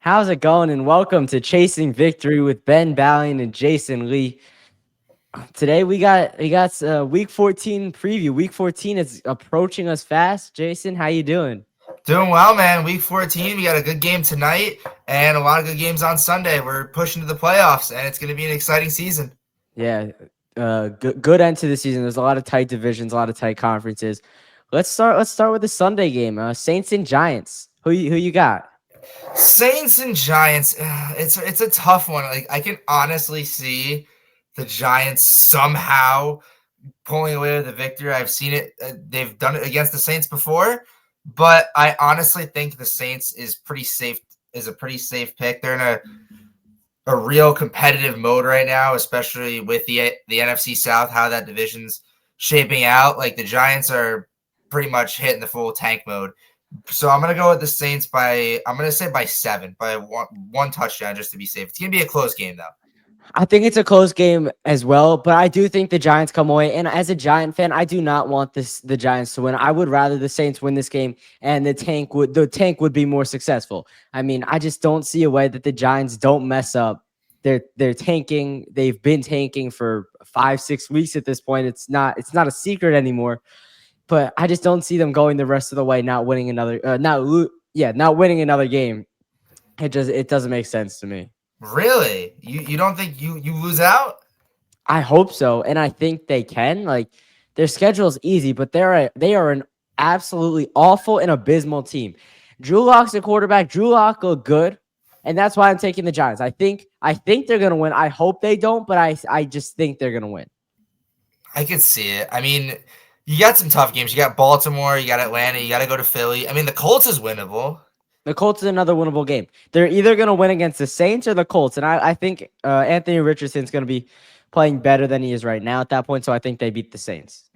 How's it going? And welcome to Chasing Victory with Ben Ballion and Jason Lee. Today we got week 14 preview. Week 14 is approaching us fast. Jason, how you doing? Doing well, man. Week 14, we got a good game tonight and a lot of good games on Sunday. We're pushing to the playoffs, and it's going to be an exciting season. Yeah, good end to the season. There's a lot of tight divisions, a lot of tight conferences. Let's start with the Sunday game. Saints and Giants. Who you got? Saints and Giants, it's a tough one. Like I can honestly see the Giants somehow pulling away with the victory. I've seen it. They've done it against the Saints before, but I honestly think the Saints is pretty safe. Is a pretty safe pick. They're in a real competitive mode right now, especially with the NFC South, how that division's shaping out. Like the Giants are pretty much hitting the full tank mode. So I'm gonna go with the Saints I'm gonna say by 7, by one touchdown just to be safe. It's gonna be a close game though. I think it's a close game as well, but I do think the Giants come away. And as a Giant fan, I do not want the Giants to win. I would rather the Saints win this game, and the tank would be more successful. I mean, I just don't see a way that the Giants don't mess up. They're tanking. They've been tanking for 5-6 weeks at this point. It's not a secret anymore. But I just don't see them going the rest of the way, not winning another not winning another game. It doesn't make sense to me. Really? You don't think you lose out? I hope so, and I think they can. Like their schedule is easy, but they are an absolutely awful and abysmal team. Drew Lock's the quarterback. Drew Lock look good, and that's why I'm taking the Giants. I think they're gonna win. I hope they don't, but I just think they're gonna win. I could see it. I mean, you got some tough games. You got Baltimore, you got Atlanta, you got to go to Philly. I mean, the Colts is winnable. The Colts is another winnable game. They're either gonna win against the Saints or the Colts, and I think Anthony Richardson's gonna be playing better than he is right now at that point. So I think they beat the Saints.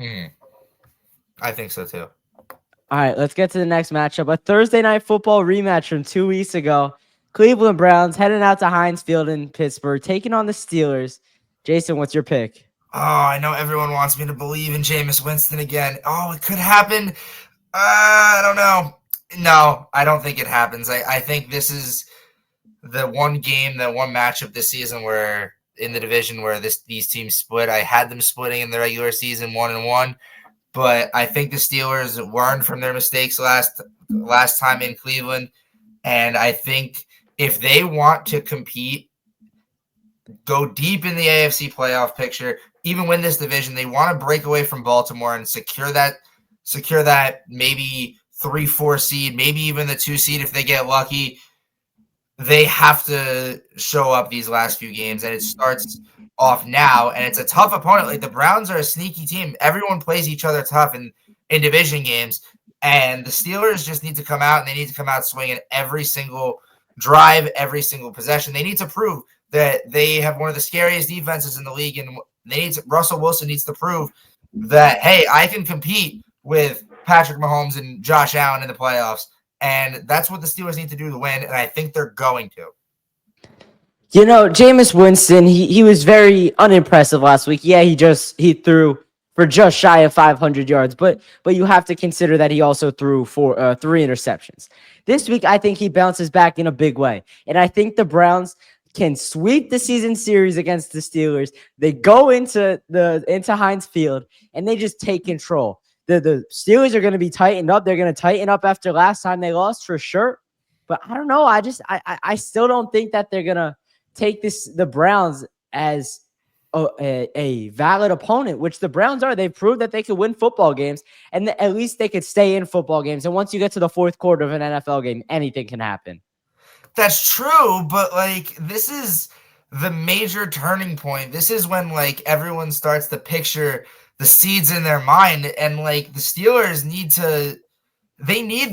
I think so too. All right, let's get to the next matchup. A Thursday night football rematch from 2 weeks ago. Cleveland Browns heading out to Heinz Field in Pittsburgh, taking on the Steelers. Jason, what's your pick? Oh, I know everyone wants me to believe in Jameis Winston again. Oh, it could happen. I don't know. No, I don't think it happens. I think this is the one game, the one matchup this season where in the division where these teams split. I had them splitting in the regular season 1-1, but I think the Steelers learned from their mistakes last time in Cleveland, and I think if they want to compete, go deep in the AFC playoff picture, even win this division, they want to break away from Baltimore and secure that maybe 3-4 seed, maybe even the 2 seed if they get lucky. They have to show up these last few games, and it starts off now. And it's a tough opponent. Like the Browns are a sneaky team. Everyone plays each other tough in division games, and the Steelers just need to come out, and they need to come out swinging every single drive, every single possession. They need to prove that they have one of the scariest defenses in the league, and Russell Wilson needs to prove that, hey, I can compete with Patrick Mahomes and Josh Allen in the playoffs. And that's what the Steelers need to do to win, and I think they're going to. You know, Jameis Winston, he was very unimpressive last week. Yeah, he threw for just shy of 500 yards, but you have to consider that he also threw for 3 interceptions. This week, I think he bounces back in a big way, and I think the Browns can sweep the season series against the Steelers. They go into Heinz Field and they just take control. The Steelers are going to be tightened up. They're going to tighten up after last time they lost for sure. But I don't know. I still don't think that they're going to take the Browns as a valid opponent, which the Browns are. They've proved that they could win football games, and at least they could stay in football games. And once you get to the fourth quarter of an NFL game, anything can happen. That's true, but like this is the major turning point. This is when like everyone starts to picture the seeds in their mind, and like the Steelers need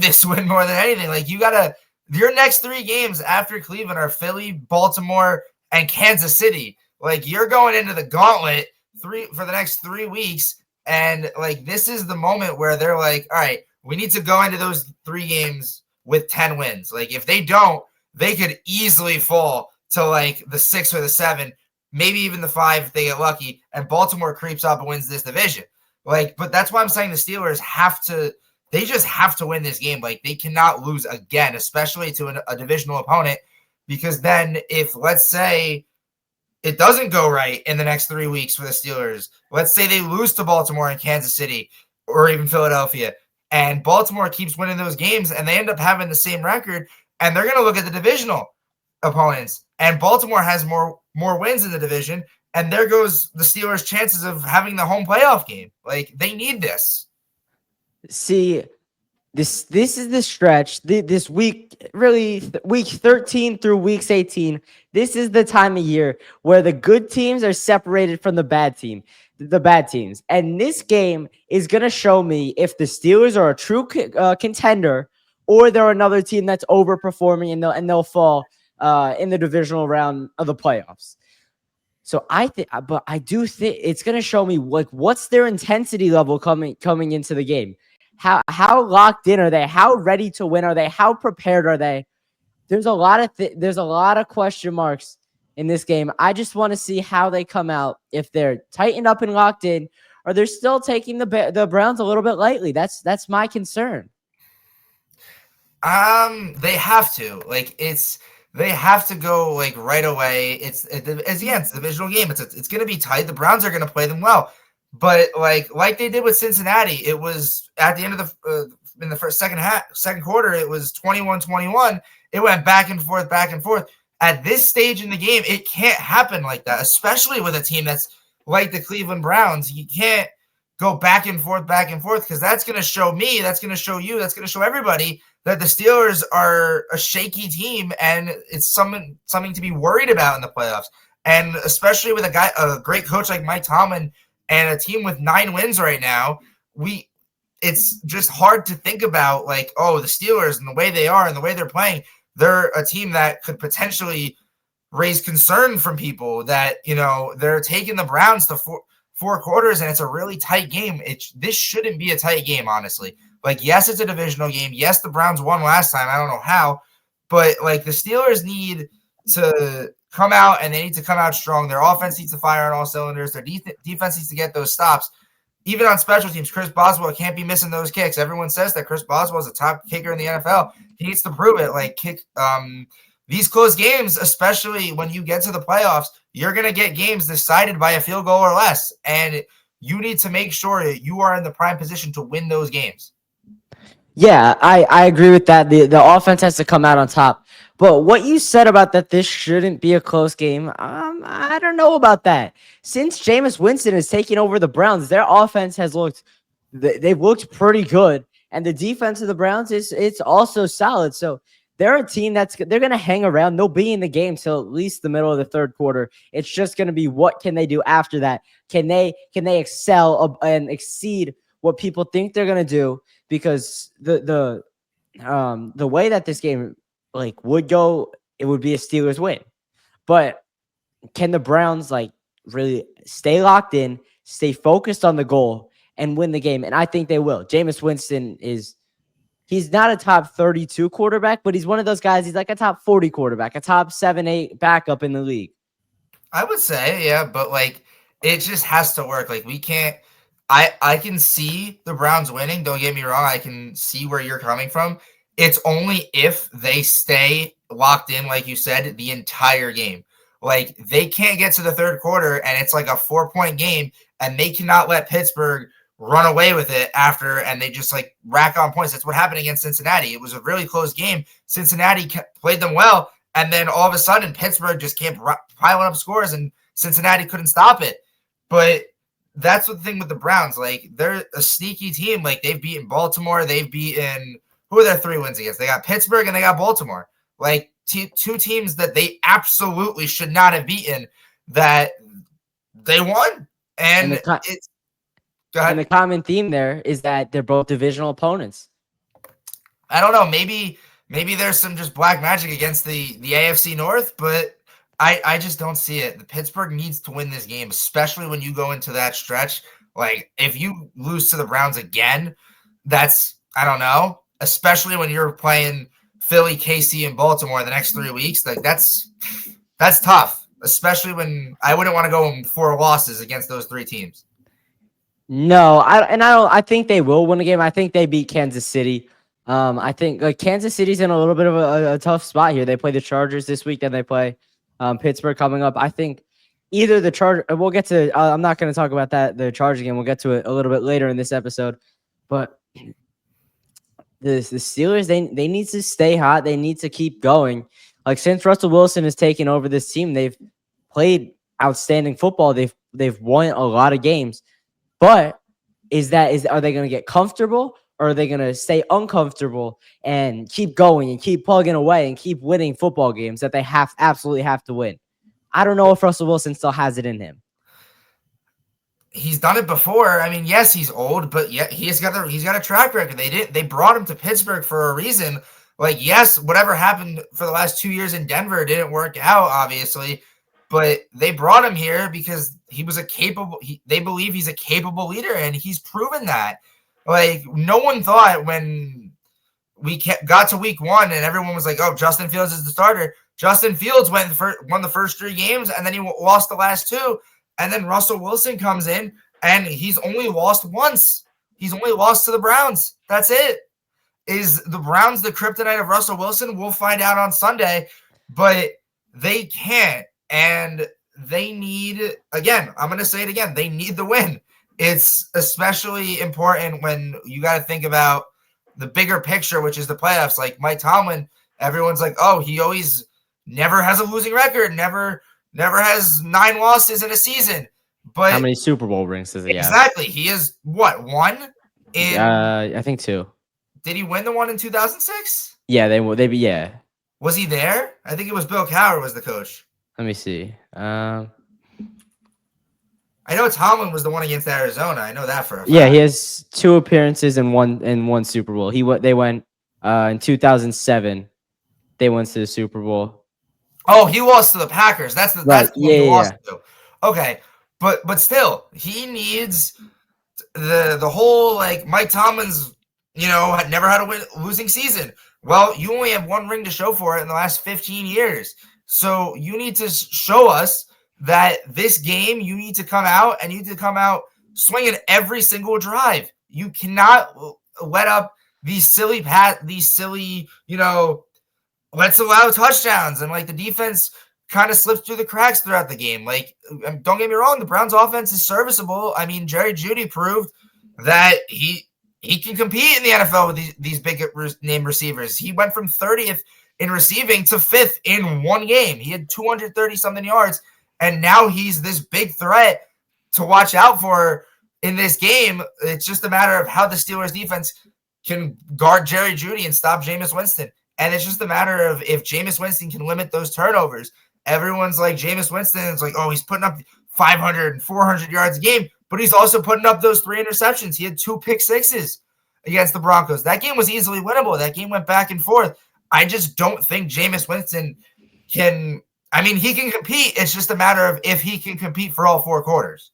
this win more than anything. Like your next 3 games after Cleveland are Philly, Baltimore, and Kansas City. Like you're going into the gauntlet for the next 3 weeks, and like this is the moment where they're like, all right, we need to go into those 3 games with 10 wins. Like if they don't, they could easily fall to like the 6 or the 7, maybe even the 5 if they get lucky, and Baltimore creeps up and wins this division. Like, but that's why I'm saying the Steelers they just have to win this game. Like, they cannot lose again, especially to a divisional opponent. because then if, let's say, it doesn't go right in the next 3 weeks for the Steelers, let's say they lose to Baltimore and Kansas City or even Philadelphia, and Baltimore keeps winning those games and they end up having the same record, and they're going to look at the divisional opponents, and Baltimore has more wins in the division, and there goes the Steelers' chances of having the home playoff game. Like, they need this. See, this is the stretch. This week, really, week 13 through weeks 18. This is the time of year where the good teams are separated from the bad teams. And this game is gonna show me if the Steelers are a true contender or they're another team that's overperforming and they'll fall in the divisional round of the playoffs. So I think, but I do think it's gonna show me like what's their intensity level coming into the game. How locked in are they? How ready to win are they? How prepared are they? There's a lot of there's a lot of question marks in this game. I just want to see how they come out, if they're tightened up and locked in, or they're still taking the Browns a little bit lightly. That's my concern. They have to. They have to go like right away. It's a divisional game. It's going to be tight. The Browns are going to play them well, but like they did with Cincinnati, it was at the end of the in the second quarter, it was 21-21. It went back and forth, back and forth. At this stage in the game, it can't happen like that, especially with a team that's like the Cleveland Browns. You can't go back and forth, because that's going to show me, that's going to show you, that's going to show everybody that the Steelers are a shaky team, and it's something to be worried about in the playoffs. And especially with a great coach like Mike Tomlin and a team with 9 wins right now, it's just hard to think about the Steelers and the way they are and the way they're playing. They're a team that could potentially raise concern from people that, they're taking the Browns to four quarters and it's a really tight game. This shouldn't be a tight game, honestly. Yes, it's a divisional game. Yes, the Browns won last time. I don't know how, but the Steelers need to come out, and they need to come out strong. Their offense needs to fire on all cylinders. Their defense needs to get those stops. Even on special teams, Chris Boswell can't be missing those kicks. Everyone says that Chris Boswell is a top kicker in the NFL. He needs to prove it. These close games, especially when you get to the playoffs, you're going to get games decided by a field goal or less, and you need to make sure that you are in the prime position to win those games. Yeah, I agree with that. The offense has to come out on top. But what you said about that this shouldn't be a close game, I don't know about that. Since Jameis Winston is taking over the Browns, their offense has they've looked pretty good, and the defense of the Browns it's also solid. So they're a team they're going to hang around. They'll be in the game till at least the middle of the third quarter. It's just going to be what can they do after that? Can they excel and exceed what people think they're going to do? Because the way that this game would go, it would be a Steelers win. But can the Browns really stay locked in, stay focused on the goal, and win the game? And I think they will. Jameis Winston he's not a top 32 quarterback, but he's one of those guys. He's like a top 40 quarterback, a top 7-8 backup in the league. I would say, yeah, but it just has to work. We can't. I can see the Browns winning. Don't get me wrong. I can see where you're coming from. It's only if they stay locked in, like you said, the entire game. They can't get to the third quarter and it's a 4-point game, and they cannot let Pittsburgh run away with it after, and they just rack on points. That's what happened against Cincinnati. It was a really close game. Cincinnati played them well, and then all of a sudden Pittsburgh just kept piling up scores and Cincinnati couldn't stop it. But that's the thing with the Browns. They're a sneaky team. They've beaten Baltimore. They've beaten, who are their 3 wins against? They got Pittsburgh and they got Baltimore. Two teams that they absolutely should not have beaten, that they won. And the common theme there is that they're both divisional opponents. I don't know. Maybe there's some just black magic against the AFC North, but I just don't see it. The Pittsburgh needs to win this game, especially when you go into that stretch. If you lose to the Browns again, that's, I don't know, especially when you're playing Philly, KC, and Baltimore the next 3 weeks. That's tough, especially when I wouldn't want to go in 4 losses against those 3 teams. No, I think they will win a game. I think they beat Kansas City. I think they beat Philly. I think they beat Baltimore. I think they beat KC. I think they beat Philly. I think they beat Baltimore. I think they beat Kansas City. I think like Kansas City's in a little bit of a tough spot here. They play the Chargers this week, then they play Pittsburgh coming up. I think either the Charger. We'll get to. I'm not going to talk about that the Charger game. We'll get to it a little bit later in this episode. But the Steelers they need to stay hot. They need to keep going. Like since Russell Wilson has taken over this team, they've played outstanding football. They've won a lot of games. But are they going to get comfortable or are they going to stay uncomfortable and keep going and keep plugging away and keep winning football games that they absolutely have to win? I don't know if Russell Wilson still has it in him. He's done it before. I mean, yes, he's old, but yeah, he's got a track record. They brought him to Pittsburgh for a reason. Like, yes, whatever happened for the last 2 years in Denver didn't work out, obviously, but they brought him here because he was they believe he's a capable leader, and he's proven that. Like, no one thought when we got to week 1 and everyone was like, "Oh, Justin Fields is the starter." Justin Fields won the first 3 games, and then he lost the last 2. And then Russell Wilson comes in, and he's only lost once. He's only lost to the Browns. That's it. Is the Browns the kryptonite of Russell Wilson? We'll find out on Sunday. But they can't. And they need, again, I'm going to say it again, they need the win. It's especially important when you got to think about the bigger picture, which is the playoffs. Like Mike Tomlin, everyone's like, oh, he always never has a losing record, never has 9 losses in a season. But how many Super Bowl rings does he have? Exactly. He has what, 1? I think 2. Did he win the one in 2006? Yeah, yeah. Was he there? I think it was Bill Cowher was the coach. Let me see. I know Tomlin was the one against Arizona. I know that for a fact. Yeah, he has 2 appearances and one Super Bowl. They went in 2007. They went to the Super Bowl. Oh, he lost to the Packers. That's the one he lost to. Okay, but still, he needs the whole, like, Mike Tomlin's, had never had a losing season. Well, you only have 1 ring to show for it in the last 15 years. So you need to show us that this game, you need to come out and you need to come out swinging every single drive. You cannot let up these silly, let's allow touchdowns, and like the defense kind of slips through the cracks throughout the game. Like, don't get me wrong, the Browns offense is serviceable. I mean, Jerry Jeudy proved that he can compete in the NFL with these big name receivers. He went from 30th in receiving to 5th in 1 game. He had 230 something yards, and now he's this big threat to watch out for in this game. It's just a matter of how the Steelers defense can guard Jerry Jeudy and stop Jameis Winston. And it's just a matter of if Jameis Winston can limit those turnovers. Everyone's like, Jameis Winston is like, oh, he's putting up 500 and 400 yards a game, but he's also putting up those 3 interceptions. He had 2 pick sixes against the Broncos. That game was easily winnable. That game went back and forth. I just don't think Jameis Winston can – I mean, he can compete. It's just a matter of if he can compete for all 4 quarters.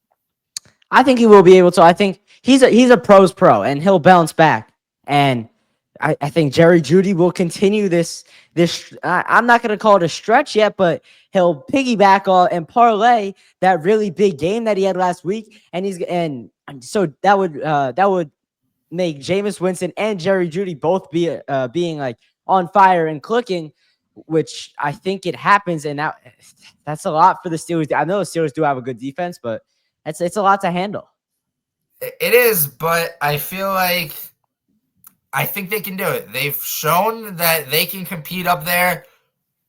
I think he will be able to. I think he's a pro's pro, and he'll bounce back. And I think Jerry Jeudy will continue this. I'm not going to call it a stretch yet, but he'll piggyback on and parlay that really big game that he had last week, and so that would make Jameis Winston and Jerry Jeudy both be being like on fire and clicking, which I think it happens, and that's a lot for the Steelers. I know the Steelers do have a good defense, but it's a lot to handle. It is, but I feel like I think they can do it. They've shown that they can compete up there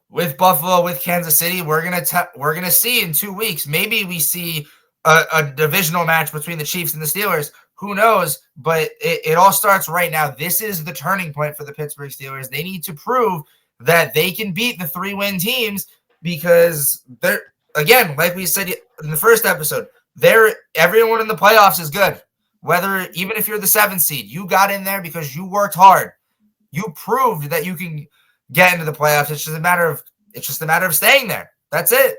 with Buffalo, with Kansas City. We're gonna see in 2 weeks. Maybe we see a divisional match between the Chiefs and the Steelers. Who knows? But it all starts right now. This is the turning point for the Pittsburgh Steelers. They need to prove that they can beat the 3-win teams because they're, again, like we said in the first episode, everyone in the playoffs is good. Even if you're the 7th seed, you got in there because you worked hard. You proved that you can get into the playoffs. It's just a matter of staying there. That's it.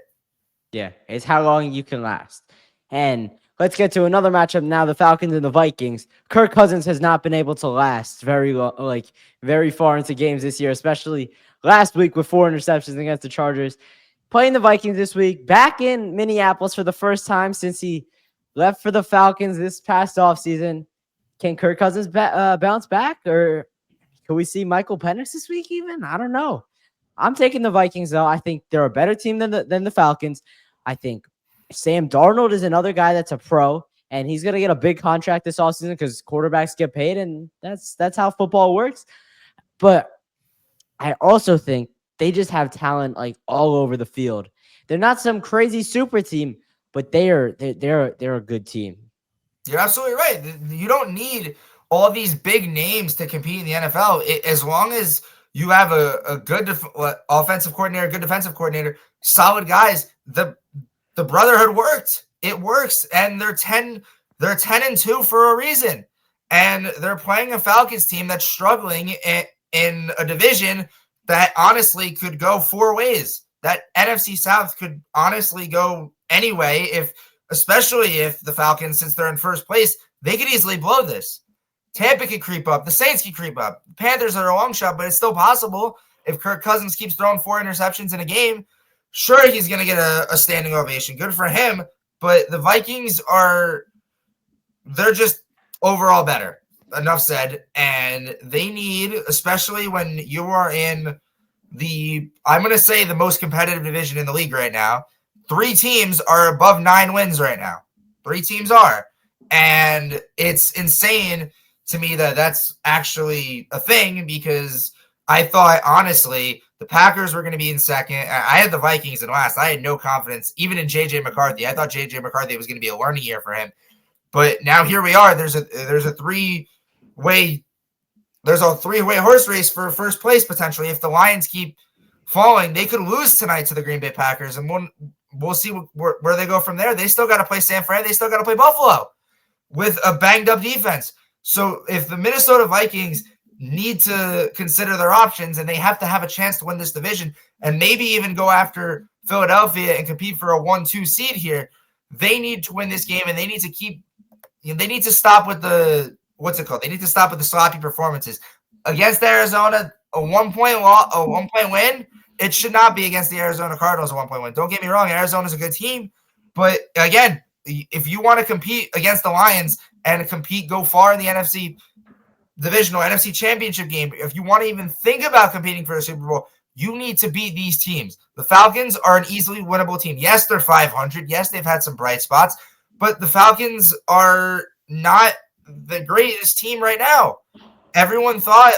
Yeah, it's how long you can last. And let's get to another matchup now, the Falcons and the Vikings. Kirk Cousins has not been able to last very far into games this year, especially last week with 4 interceptions against the Chargers. Playing the Vikings this week, back in Minneapolis for the first time since he left for the Falcons this past offseason. Can Kirk Cousins bounce back, or Could we see Michael Penix this week even? I don't know. I'm taking the Vikings, though. I think they're a better team than the Falcons. I think Sam Darnold is another guy that's a pro, and he's going to get a big contract this offseason because quarterbacks get paid, and that's how football works. But I also think they just have talent like all over the field. They're not some crazy super team, but they're a good team. You're absolutely right. You don't need all these big names to compete in the NFL. As long as you have a good offensive coordinator, good defensive coordinator, solid guys, the brotherhood worked. It works, and they're 10-2 for a reason. And they're playing a Falcons team that's struggling in a division that honestly could go four ways. That NFC South could honestly go anyway, especially if the Falcons, since they're in first place, they could easily blow this. Tampa could creep up. The Saints could creep up. The Panthers are a long shot, but it's still possible if Kirk Cousins keeps throwing 4 interceptions in a game. Sure, he's going to get a standing ovation. Good for him. But the Vikings they're just overall better. Enough said. And they need, especially when you are in I'm going to say the most competitive division in the league right now. 3 teams are above 9 wins right now. 3 teams are. And it's insane to me that that's actually a thing, because I thought, honestly, the Packers were going to be in second. I had the Vikings in last. I had no confidence, even in J.J. McCarthy. I thought J.J. McCarthy was going to be a learning year for him. But now here we are. There's a three-way horse race for first place, potentially. If the Lions keep falling, they could lose tonight to the Green Bay Packers, and we'll see where they go from there. They still got to play San Fran. They still got to play Buffalo with a banged-up defense. So if the Minnesota Vikings need to consider their options, and they have to have a chance to win this division and maybe even go after Philadelphia and compete for a 1-2 seed here, they need to win this game, and they need to stop with the They need to stop with the sloppy performances. Against Arizona, a 1-point win. It should not be against the Arizona Cardinals, a 1-point win. Don't get me wrong, Arizona's a good team, but again, if you want to compete against the Lions and go far in the NFC divisional, NFC championship game, if you want to even think about competing for the Super Bowl, you need to beat these teams. The Falcons are an easily winnable team. Yes, they're 500. Yes, they've had some bright spots, but the Falcons are not the greatest team right now. Everyone thought,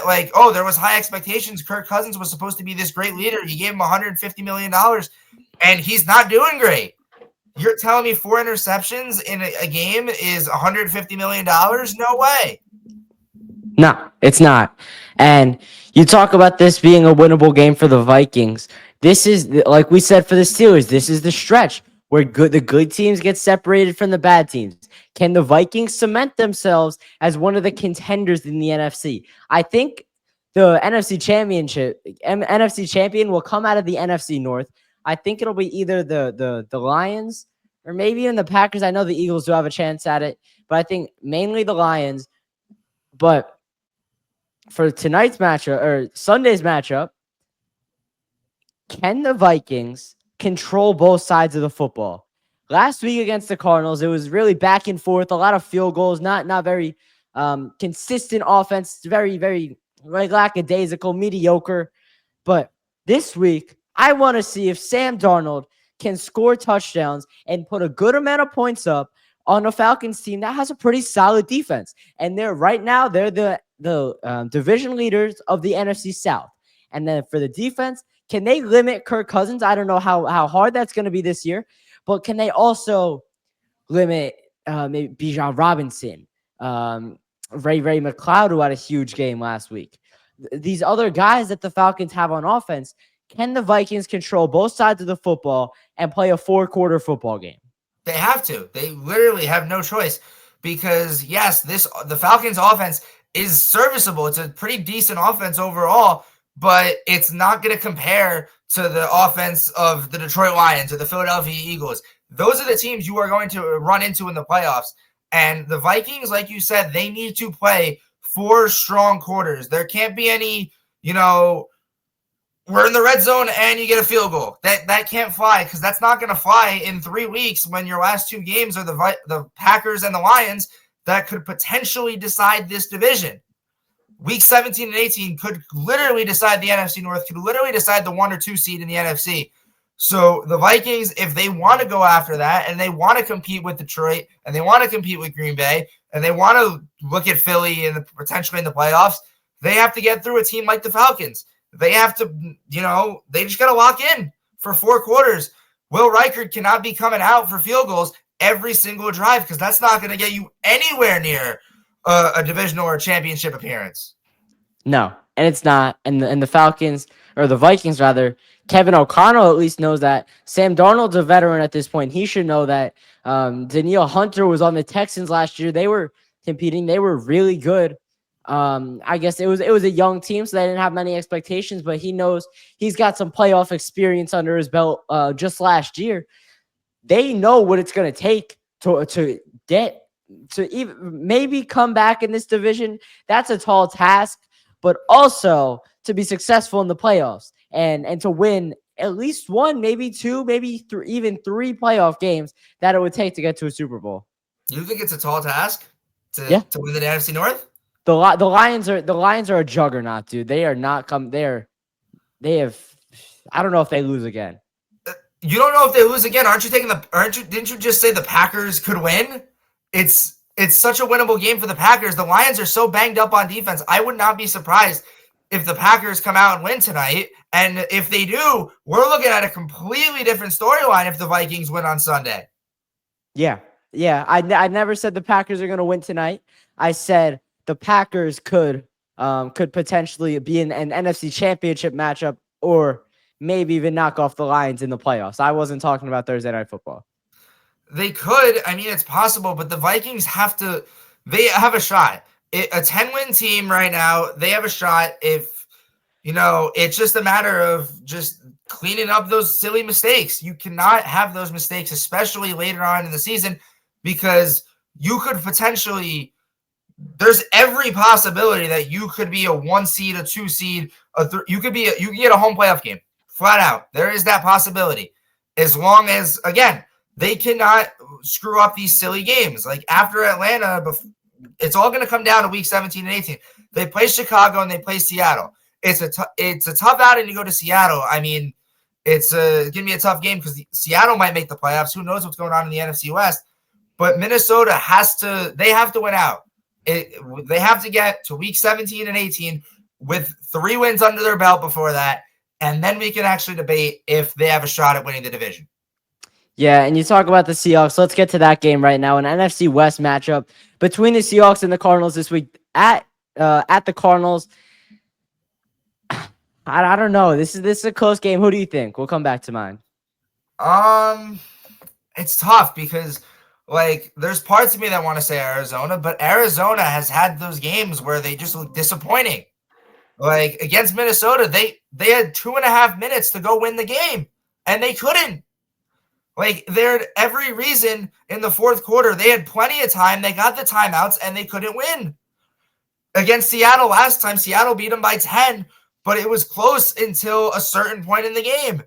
there was high expectations. Kirk Cousins was supposed to be this great leader. You gave him $150 million, and he's not doing great. You're telling me 4 interceptions in a game is $150 million? No way. No, it's not. And you talk about this being a winnable game for the Vikings. This is, like we said for the Steelers, this is the stretch where the good teams get separated from the bad teams. Can the Vikings cement themselves as one of the contenders in the NFC? I think the NFC champion will come out of the NFC North. I think it'll be either the Lions or maybe even the Packers. I know the Eagles do have a chance at it, but I think mainly the Lions. But for tonight's matchup or Sunday's matchup, can the Vikings control both sides of the football? Last week against the Cardinals, it was really back and forth, a lot of field goals, not very consistent offense, very, very lackadaisical, mediocre. But this week, I want to see if Sam Darnold can score touchdowns and put a good amount of points up on a Falcons team that has a pretty solid defense. And they're the division leaders of the NFC South. And then for the defense, can they limit Kirk Cousins? I don't know how hard that's going to be this year. But can they also limit maybe Bijan Robinson, Ray McLeod, who had a huge game last week? These other guys that the Falcons have on offense, can the Vikings control both sides of the football and play a 4-quarter football game? They have to. They literally have no choice, because, yes, the Falcons offense is serviceable. It's a pretty decent offense overall, but it's not going to compare to the offense of the Detroit Lions or the Philadelphia Eagles. Those are the teams you are going to run into in the playoffs. And the Vikings, like you said, they need to play 4 strong quarters. There can't be any, we're in the red zone and you get a field goal. That can't fly, because that's not going to fly in 3 weeks when your last 2 games are the Packers and the Lions that could potentially decide this division. week 17 and 18 could literally decide the NFC North, could literally decide the 1 or 2 seed in the NFC. So the Vikings, if they want to go after that and they want to compete with Detroit and they want to compete with Green Bay and they want to look at Philly and potentially in the playoffs, they have to get through a team like the Falcons. They have to, they just got to lock in for 4 quarters. Will Reichard cannot be coming out for field goals every single drive because that's not going to get you anywhere near a divisional or a championship appearance. No, and it's not. And the Falcons, or the Vikings rather, Kevin O'Connell at least knows that. Sam Darnold's a veteran at this point. He should know that. Danielle Hunter was on the Texans last year. They were competing. They were really good. I guess it was a young team, so they didn't have many expectations, but he knows he's got some playoff experience under his belt just last year. They know what it's going to take to get to even maybe come back in this division. That's a tall task, but also to be successful in the playoffs and to win at least 1, maybe 2, maybe even 3 playoff games that it would take to get to a Super Bowl. You think it's a tall task to win the NFC North? The Lions are a juggernaut, dude. They are not they have. I don't know if they lose again. You don't know if they lose again. Didn't you just say the Packers could win? It's such a winnable game for the Packers. The Lions are so banged up on defense. I would not be surprised if the Packers come out and win tonight. And if they do, we're looking at a completely different storyline if the Vikings win on Sunday. Yeah. I never said the Packers are going to win tonight. I said the Packers could potentially be in an NFC Championship matchup or maybe even knock off the Lions in the playoffs. I wasn't talking about Thursday Night Football. They could. I mean, it's possible, but the Vikings they have a shot. A 10-win team right now, they have a shot if, it's just a matter of just cleaning up those silly mistakes. You cannot have those mistakes, especially later on in the season, because you could potentially, there's every possibility that you could be a 1 seed, a 2 seed, you could get a home playoff game. Flat out. There is that possibility. As long as, again, they cannot screw up these silly games. Like after Atlanta, it's all going to come down to week 17 and 18. They play Chicago and they play Seattle. It's a tough outing to go to Seattle. I mean, it's going to be a tough game because Seattle might make the playoffs. Who knows what's going on in the NFC West? But Minnesota they have to win out. They have to get to week 17 and 18 with 3 wins under their belt before that. And then we can actually debate if they have a shot at winning the division. Yeah, and you talk about the Seahawks. Let's get to that game right now. An NFC West matchup between the Seahawks and the Cardinals this week at the Cardinals. I don't know. This is a close game. Who do you think? We'll come back to mine. It's tough because there's parts of me that want to say Arizona, but Arizona has had those games where they just look disappointing. Against Minnesota, they had 2.5 minutes to go win the game, and they couldn't. They had every reason in the fourth quarter. They had plenty of time. They got the timeouts, and they couldn't win. Against Seattle last time, Seattle beat them by 10, but it was close until a certain point in the game.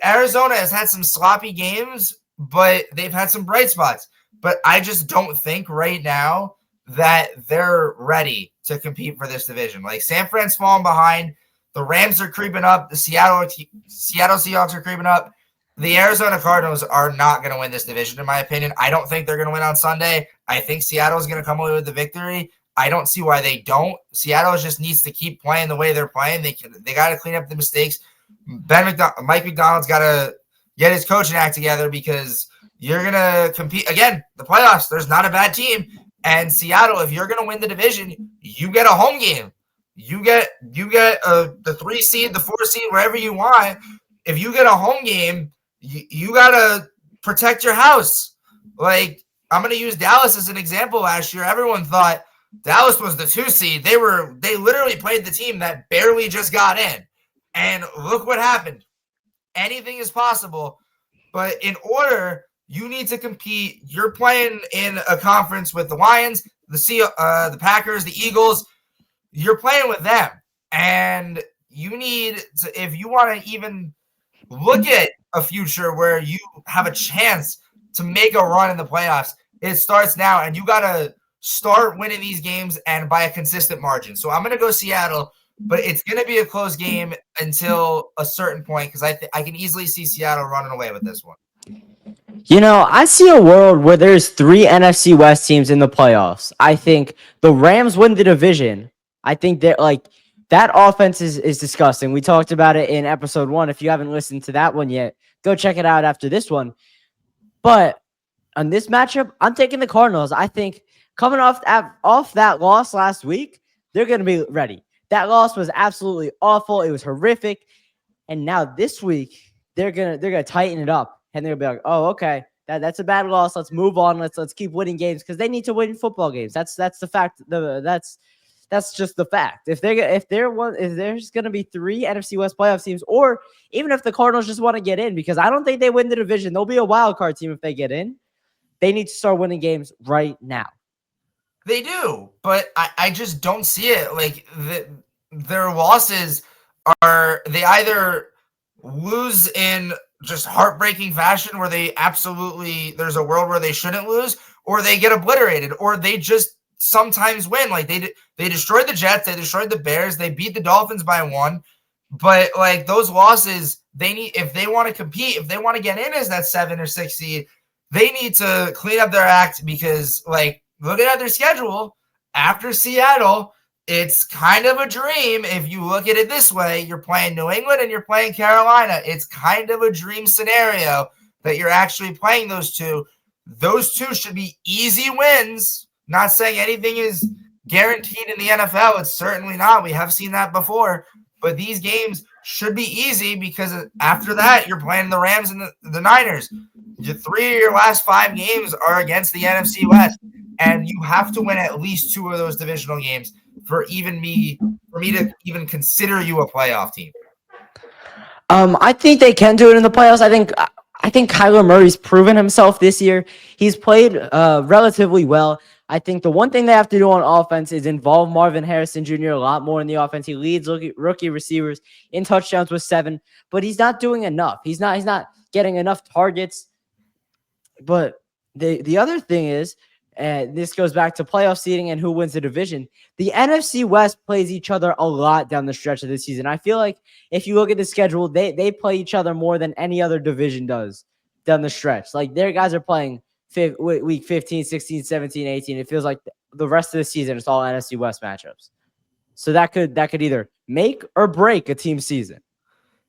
Arizona has had some sloppy games, but they've had some bright spots. But I just don't think right now that they're ready to compete for this division. San Fran's falling behind. The Rams are creeping up. The Seattle Seahawks are creeping up. The Arizona Cardinals are not going to win this division, in my opinion. I don't think they're going to win on Sunday. I think Seattle's going to come away with the victory. I don't see why they don't. Seattle just needs to keep playing the way they're playing. They got to clean up the mistakes. Mike McDonald's got to get his coaching act together because you're going to compete. Again, the playoffs, there's not a bad team. And Seattle, if you're going to win the division, you get a home game. You get the 3 seed, the 4 seed, wherever you want. If you get a home game, you got to protect your house. I'm going to use Dallas as an example. Last year, everyone thought Dallas was the 2 seed. They literally played the team that barely just got in. And look what happened. Anything is possible. But in order, you need to compete. You're playing in a conference with the Lions, the Packers, the Eagles. You're playing with them. And you need to, if you want to even look at a future where you have a chance to make a run in the playoffs, it starts now. And you got to start winning these games and by a consistent margin. So I'm going to go Seattle, but it's going to be a close game until a certain point because I can easily see Seattle running away with this one. I see a world where there's three NFC West teams in the playoffs. I think the Rams win the division. I think that that offense is disgusting. We talked about it in episode 1. If you haven't listened to that one yet, go check it out after this one. But on this matchup, I'm taking the Cardinals. I think coming off that loss last week, they're going to be ready. That loss was absolutely awful. It was horrific. And now this week, they're gonna tighten it up. And they'll be like, oh, okay, that's a bad loss. Let's move on. Let's keep winning games because they need to win football games. That's the fact. That's just the fact. If there's gonna be 3 NFC West playoff teams, or even if the Cardinals just want to get in, because I don't think they win the division, they'll be a wild card team if they get in. They need to start winning games right now. They do, but I just don't see it. Like their losses are they either lose in just heartbreaking fashion where there's a world where they shouldn't lose, or they get obliterated, or they just sometimes win. Like they destroyed the Jets, they destroyed the Bears, they beat the Dolphins by 1, but like those losses, they need, if they want to compete, if they want to get in as that 7 or 6 seed, they need to clean up their act because like looking at their schedule after Seattle, it's kind of a dream. If you look at it this way, you're playing New England and you're playing Carolina. It's kind of a dream scenario that you're actually playing those two. Those two should be easy wins. Not saying anything is guaranteed in the NFL. It's certainly not. We have seen that before. But these games should be easy because after that, you're playing the Rams and the Niners. 3 of your last 5 games are against the NFC West. And you have to win at least 2 of those divisional games for me to even consider you a playoff team. I think they can do it in the playoffs. I think Kyler Murray's proven himself this year. He's played relatively well. I think the one thing they have to do on offense is involve Marvin Harrison Jr. a lot more in the offense. He leads rookie receivers in touchdowns with 7, but he's not doing enough. He's not getting enough targets. But the other thing is, this goes back to playoff seeding and who wins the division. The NFC West plays each other a lot down the stretch of the season. I feel like if you look at the schedule, they play each other more than any other division does down the stretch. Like their guys are playing week 15, 16, 17, 18. It feels like the rest of the season it's all NFC West matchups. So that could either make or break a team's season.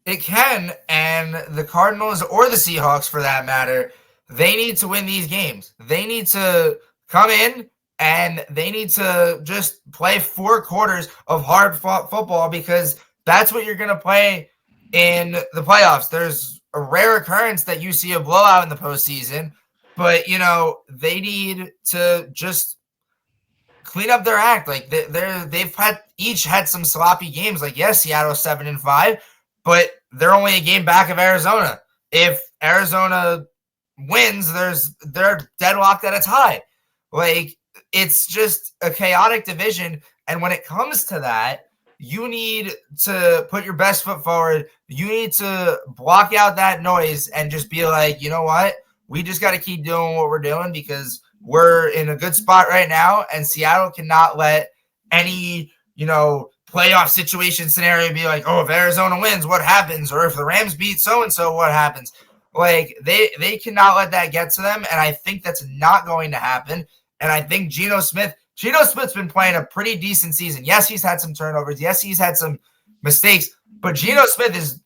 It can, and the Cardinals or the Seahawks for that matter, they need to win these games. They need to come in and they need to just play 4 quarters of hard-fought football because that's what you're going to play in the playoffs. There's a rare occurrence that you see a blowout in the postseason, but, they need to just clean up their act. Like they've each had some sloppy games. Like, yes, Seattle's 7-5, but they're only a game back of Arizona. If Arizona wins, they're deadlocked at a tie. Like, it's just a chaotic division. And when it comes to that, you need to put your best foot forward. You need to block out that noise and just be like, you know what? We just got to keep doing what we're doing because we're in a good spot right now. And Seattle cannot let any, playoff situation scenario be like, oh, if Arizona wins, what happens? Or if the Rams beat so-and-so, what happens? Like, they cannot let that get to them, and I think that's not going to happen. And I think Geno Smith's been playing a pretty decent season. Yes, he's had some turnovers. Yes, he's had some mistakes. But Geno Smith is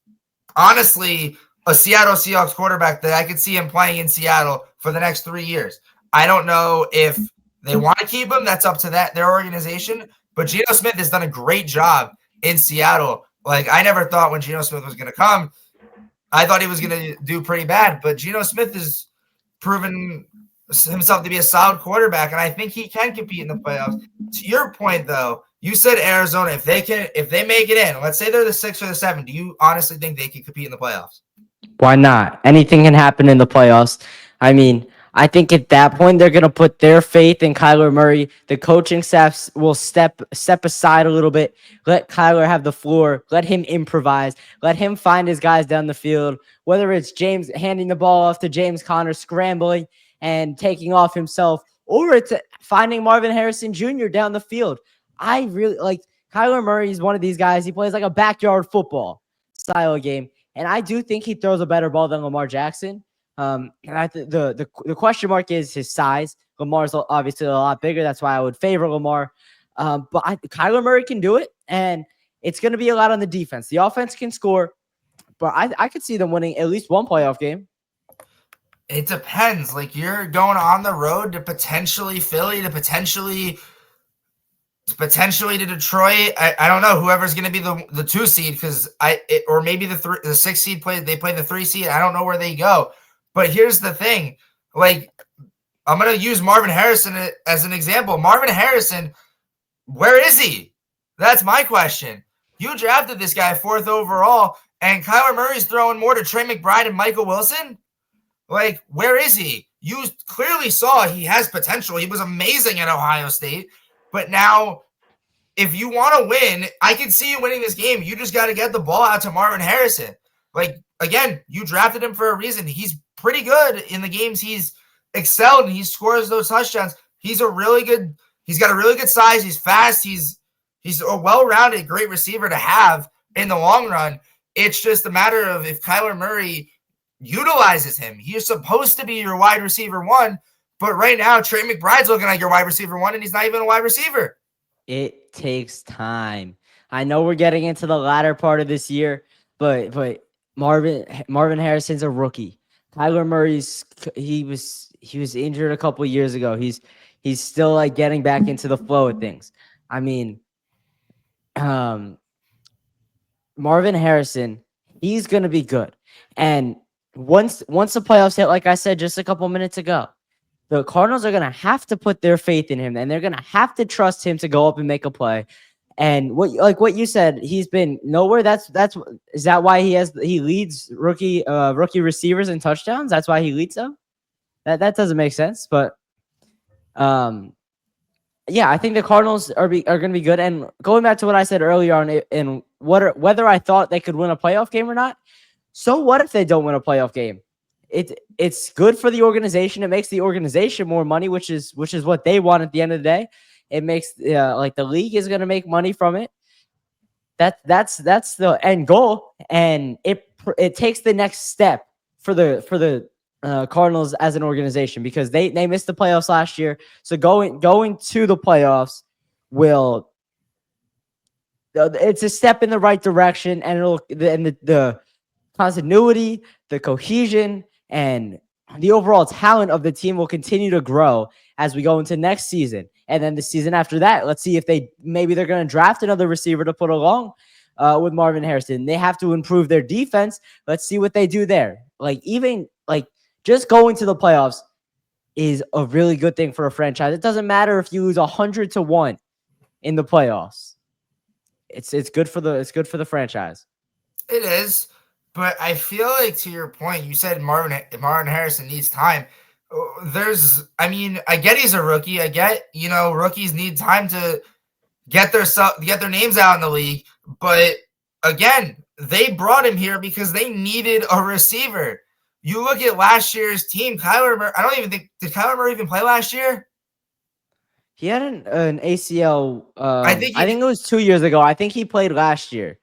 honestly a Seattle Seahawks quarterback that I could see him playing in Seattle for the next 3 years. I don't know if they want to keep him. That's up to their organization. But Geno Smith has done a great job in Seattle. Like, I never thought when Geno Smith was going to come, I thought he was going to do pretty bad, but Geno Smith has proven himself to be a solid quarterback, and I think he can compete in the playoffs. To your point, though, you said Arizona. If they make it in, let's say they're the 6 or the 7, do you honestly think they can compete in the playoffs? Why not? Anything can happen in the playoffs. I mean, I think at that point they're gonna put their faith in Kyler Murray. The coaching staff will step aside a little bit. Let Kyler have the floor. Let him improvise. Let him find his guys down the field. Whether it's James handing the ball off to James Conner, scrambling and taking off himself, or it's finding Marvin Harrison Jr. down the field. I really like Kyler Murray is one of these guys. He plays like a backyard football style of game. And I do think he throws a better ball than Lamar Jackson. And the question mark is his size. Lamar's obviously a lot bigger. That's why I would favor Lamar. Kyler Murray can do it, and it's going to be a lot on the defense. The offense can score, but I could see them winning at least one playoff game. It depends. Like, you're going on the road to potentially Philly, to potentially to Detroit. I don't know whoever's going to be the 2 seed, because or maybe the 6 seed play the 3 seed. I don't know where they go. But here's the thing. Like, I'm going to use Marvin Harrison as an example. Marvin Harrison, where is he? That's my question. You drafted this guy 4th overall, and Kyler Murray's throwing more to Trey McBride and Michael Wilson? Like, where is he? You clearly saw he has potential. He was amazing at Ohio State. But now, if you want to win, I can see you winning this game. You just got to get the ball out to Marvin Harrison. Like, again, you drafted him for a reason. He's pretty good in the games he's excelled, and he scores those touchdowns. He's got a really good size. He's fast. He's a well-rounded, great receiver to have in the long run. It's just a matter of if Kyler Murray utilizes him. He's supposed to be your wide receiver 1, but right now Trey McBride's looking like your wide receiver 1, and he's not even a wide receiver. It takes time. I know we're getting into the latter part of this year, but Marvin Harrison's a rookie. Kyler Murray's he was injured a couple years ago. He's still like getting back into the flow of things. I mean, Marvin Harrison, he's gonna be good. And once the playoffs hit, like I said just a couple minutes ago, the Cardinals are gonna have to put their faith in him, and they're gonna have to trust him to go up and make a play. And what you said, he's been nowhere. Is that why he leads rookie receivers in touchdowns? That's why he leads them. That doesn't make sense, but yeah, I think the Cardinals are going to be good. And going back to what I said earlier on, in whether I thought they could win a playoff game or not. So what if they don't win a playoff game? It's good for the organization. It makes the organization more money, which is what they want at the end of the day. It makes like the league is going to make money from it. That's the end goal, and it takes the next step for the Cardinals as an organization, because they missed the playoffs last year. So going to the playoffs it's a step in the right direction, and the continuity, the cohesion, and the overall talent of the team will continue to grow as we go into next season. And then the season after that, let's see if they're going to draft another receiver to put along with Marvin Harrison. They have to improve their defense. Let's see what they do there. Just going to the playoffs is a really good thing for a franchise. It doesn't matter if you lose 100-1 in the playoffs. It's good for the franchise. It is, but I feel like, to your point, you said Marvin Harrison needs time. I get he's a rookie. I get, rookies need time to get their names out in the league. But again, they brought him here because they needed a receiver. You look at last year's team, Kyler Murray. Did Kyler Murray even play last year? He had an ACL. I think it was 2 years ago. I think he played last year.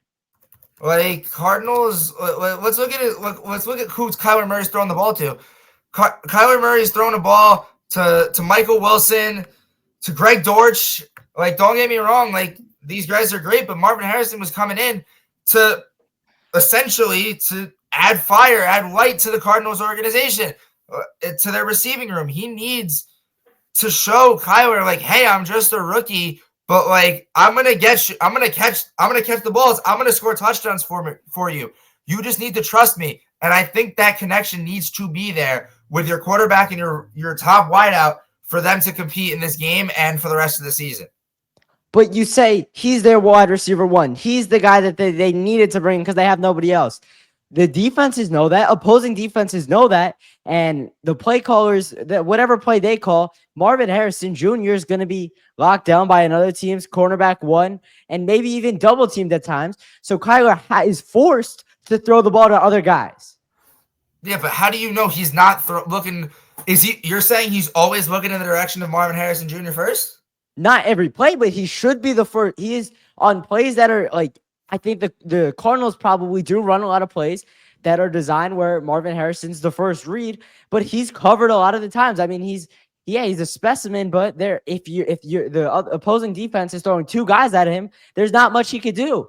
Like, Cardinals, let's look at it. Let's look at who Kyler Murray's throwing the ball to. Kyler Murray's throwing the ball to Michael Wilson, to Greg Dortch. Like, don't get me wrong. Like, these guys are great, but Marvin Harrison was coming in to essentially to add fire, add light to the Cardinals organization, to their receiving room. He needs to show Kyler, like, hey, I'm just a rookie, but like, I'm gonna catch the balls. I'm gonna score touchdowns for you. You just need to trust me. And I think that connection needs to be there with your quarterback and your top wideout for them to compete in this game and for the rest of the season. But you say he's their wide receiver 1. He's the guy that they needed to bring because they have nobody else. The defenses know that. Opposing defenses know that. And the play callers, whatever play they call, Marvin Harrison Jr. is going to be locked down by another team's cornerback 1 and maybe even double teamed at times. So Kyler is forced to throw the ball to other guys. Yeah, but how do you know he's not looking? Is he? You're saying he's always looking in the direction of Marvin Harrison Jr. first? Not every play, but he should be the first. He is on plays that are like, I think the Cardinals probably do run a lot of plays that are designed where Marvin Harrison's the first read, but he's covered a lot of the times. I mean, he's a specimen, but there if you're the opposing defense is throwing two guys at him, there's not much he could do.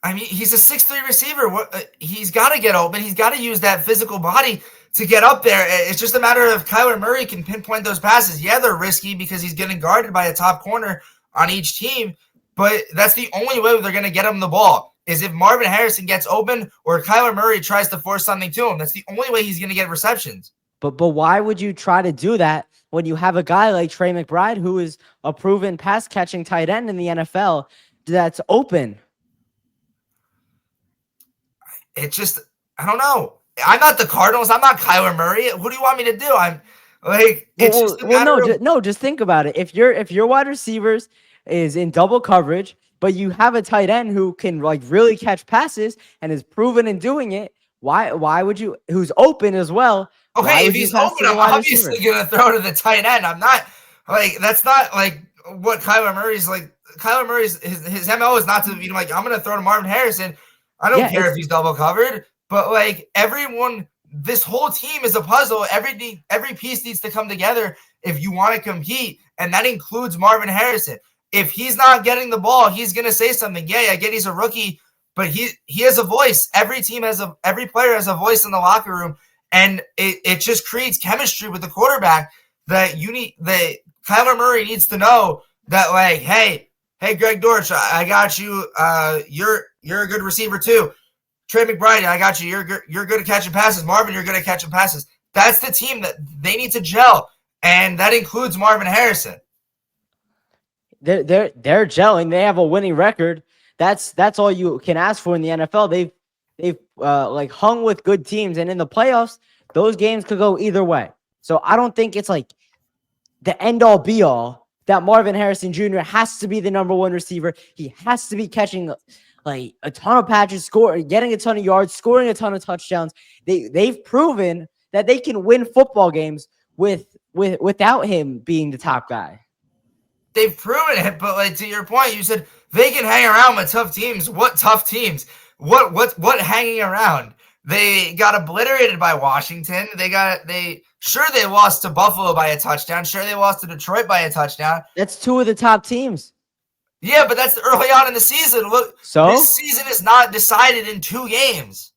I mean, he's a 6'3" receiver. He's got to get open. He's got to use that physical body to get up there. It's just a matter of Kyler Murray can pinpoint those passes. Yeah, they're risky because he's getting guarded by a top corner on each team, but that's the only way they're going to get him the ball is if Marvin Harrison gets open or Kyler Murray tries to force something to him. That's the only way he's going to get receptions. But why would you try to do that when you have a guy like Trey McBride, who is a proven pass catching tight end in the NFL, that's open? It just, I don't know. I'm not the Cardinals. I'm not Kyler Murray. What do you want me to do? I'm like, it's just a matter of, no, just think about it. If your wide receivers is in double coverage, but you have a tight end who can like really catch passes and is proven in doing it, why would you, who's open as well? okay, if he's open, I'm obviously going to throw to the tight end. I'm not like, that's not like what Kyler Murray's like. Kyler Murray's, his MO is not to be like, I'm going to throw to Marvin Harrison. I don't care if he's double covered, but like everyone, this whole team is a puzzle. Every piece needs to come together if you want to compete, and that includes Marvin Harrison. If he's not getting the ball, he's gonna say something. Yeah, I get he's a rookie, but he has a voice. Every player has a voice in the locker room, and it just creates chemistry with the quarterback that Kyler Murray needs to know that like, hey, Greg Dortch, I got you. You're a good receiver too. Trey McBride, I got you. You're good at catching passes. Marvin, you're good at catching passes. That's the team that they need to gel, and that includes Marvin Harrison. They're gelling. They have a winning record. That's all you can ask for in the NFL. They've like hung with good teams, and in the playoffs, those games could go either way. So I don't think it's like the end all be all that Marvin Harrison Jr. has to be the number one receiver. He has to be catching like a ton of patches, getting a ton of yards, scoring a ton of touchdowns. They've proven that they can win football games without him being the top guy. They've proven it, but like to your point, you said they can hang around with tough teams. What tough teams? What hanging around? They got obliterated by Washington. They lost to Buffalo by a touchdown. Sure, they lost to Detroit by a touchdown. That's two of the top teams. Yeah, but that's early on in the season. Look, this season is not decided in 2 games.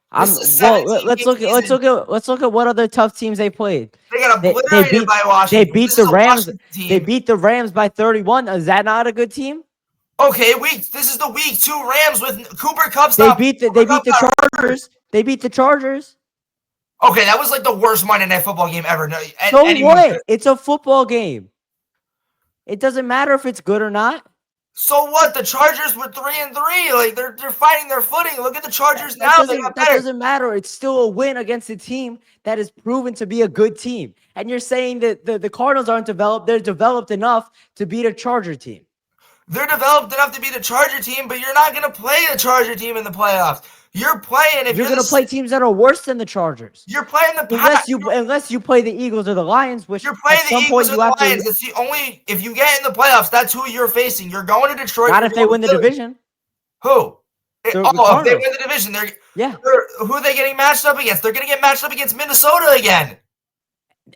Let's look at what other tough teams they played. They got obliterated by Washington. They beat the Rams. They beat the Rams by 31. Is that not a good team? Okay, this is the week 2 Rams with Cooper Kupp. They beat the Chargers. They beat the Chargers. Okay, that was like the worst Monday Night Football game ever. So what? It's a football game. It doesn't matter if it's good or not. So what? The Chargers were 3-3. Like they're finding their footing. Look at the Chargers now. That doesn't matter. It's still a win against a team that is proven to be a good team. And you're saying that the Cardinals aren't developed. They're developed enough to beat a Charger team. They're developed enough to beat a Charger team, but you're not going to play a Charger team in the playoffs. You're playing if you're going to play teams that are worse than the Chargers. You're playing the unless you play the Eagles or the Lions, which you're playing the Eagles or the Lions. It's the only if you get in the playoffs, that's who you're facing. You're going to Detroit. Not if they win the division. Who? If they win the division, who are they getting matched up against? They're going to get matched up against Minnesota again.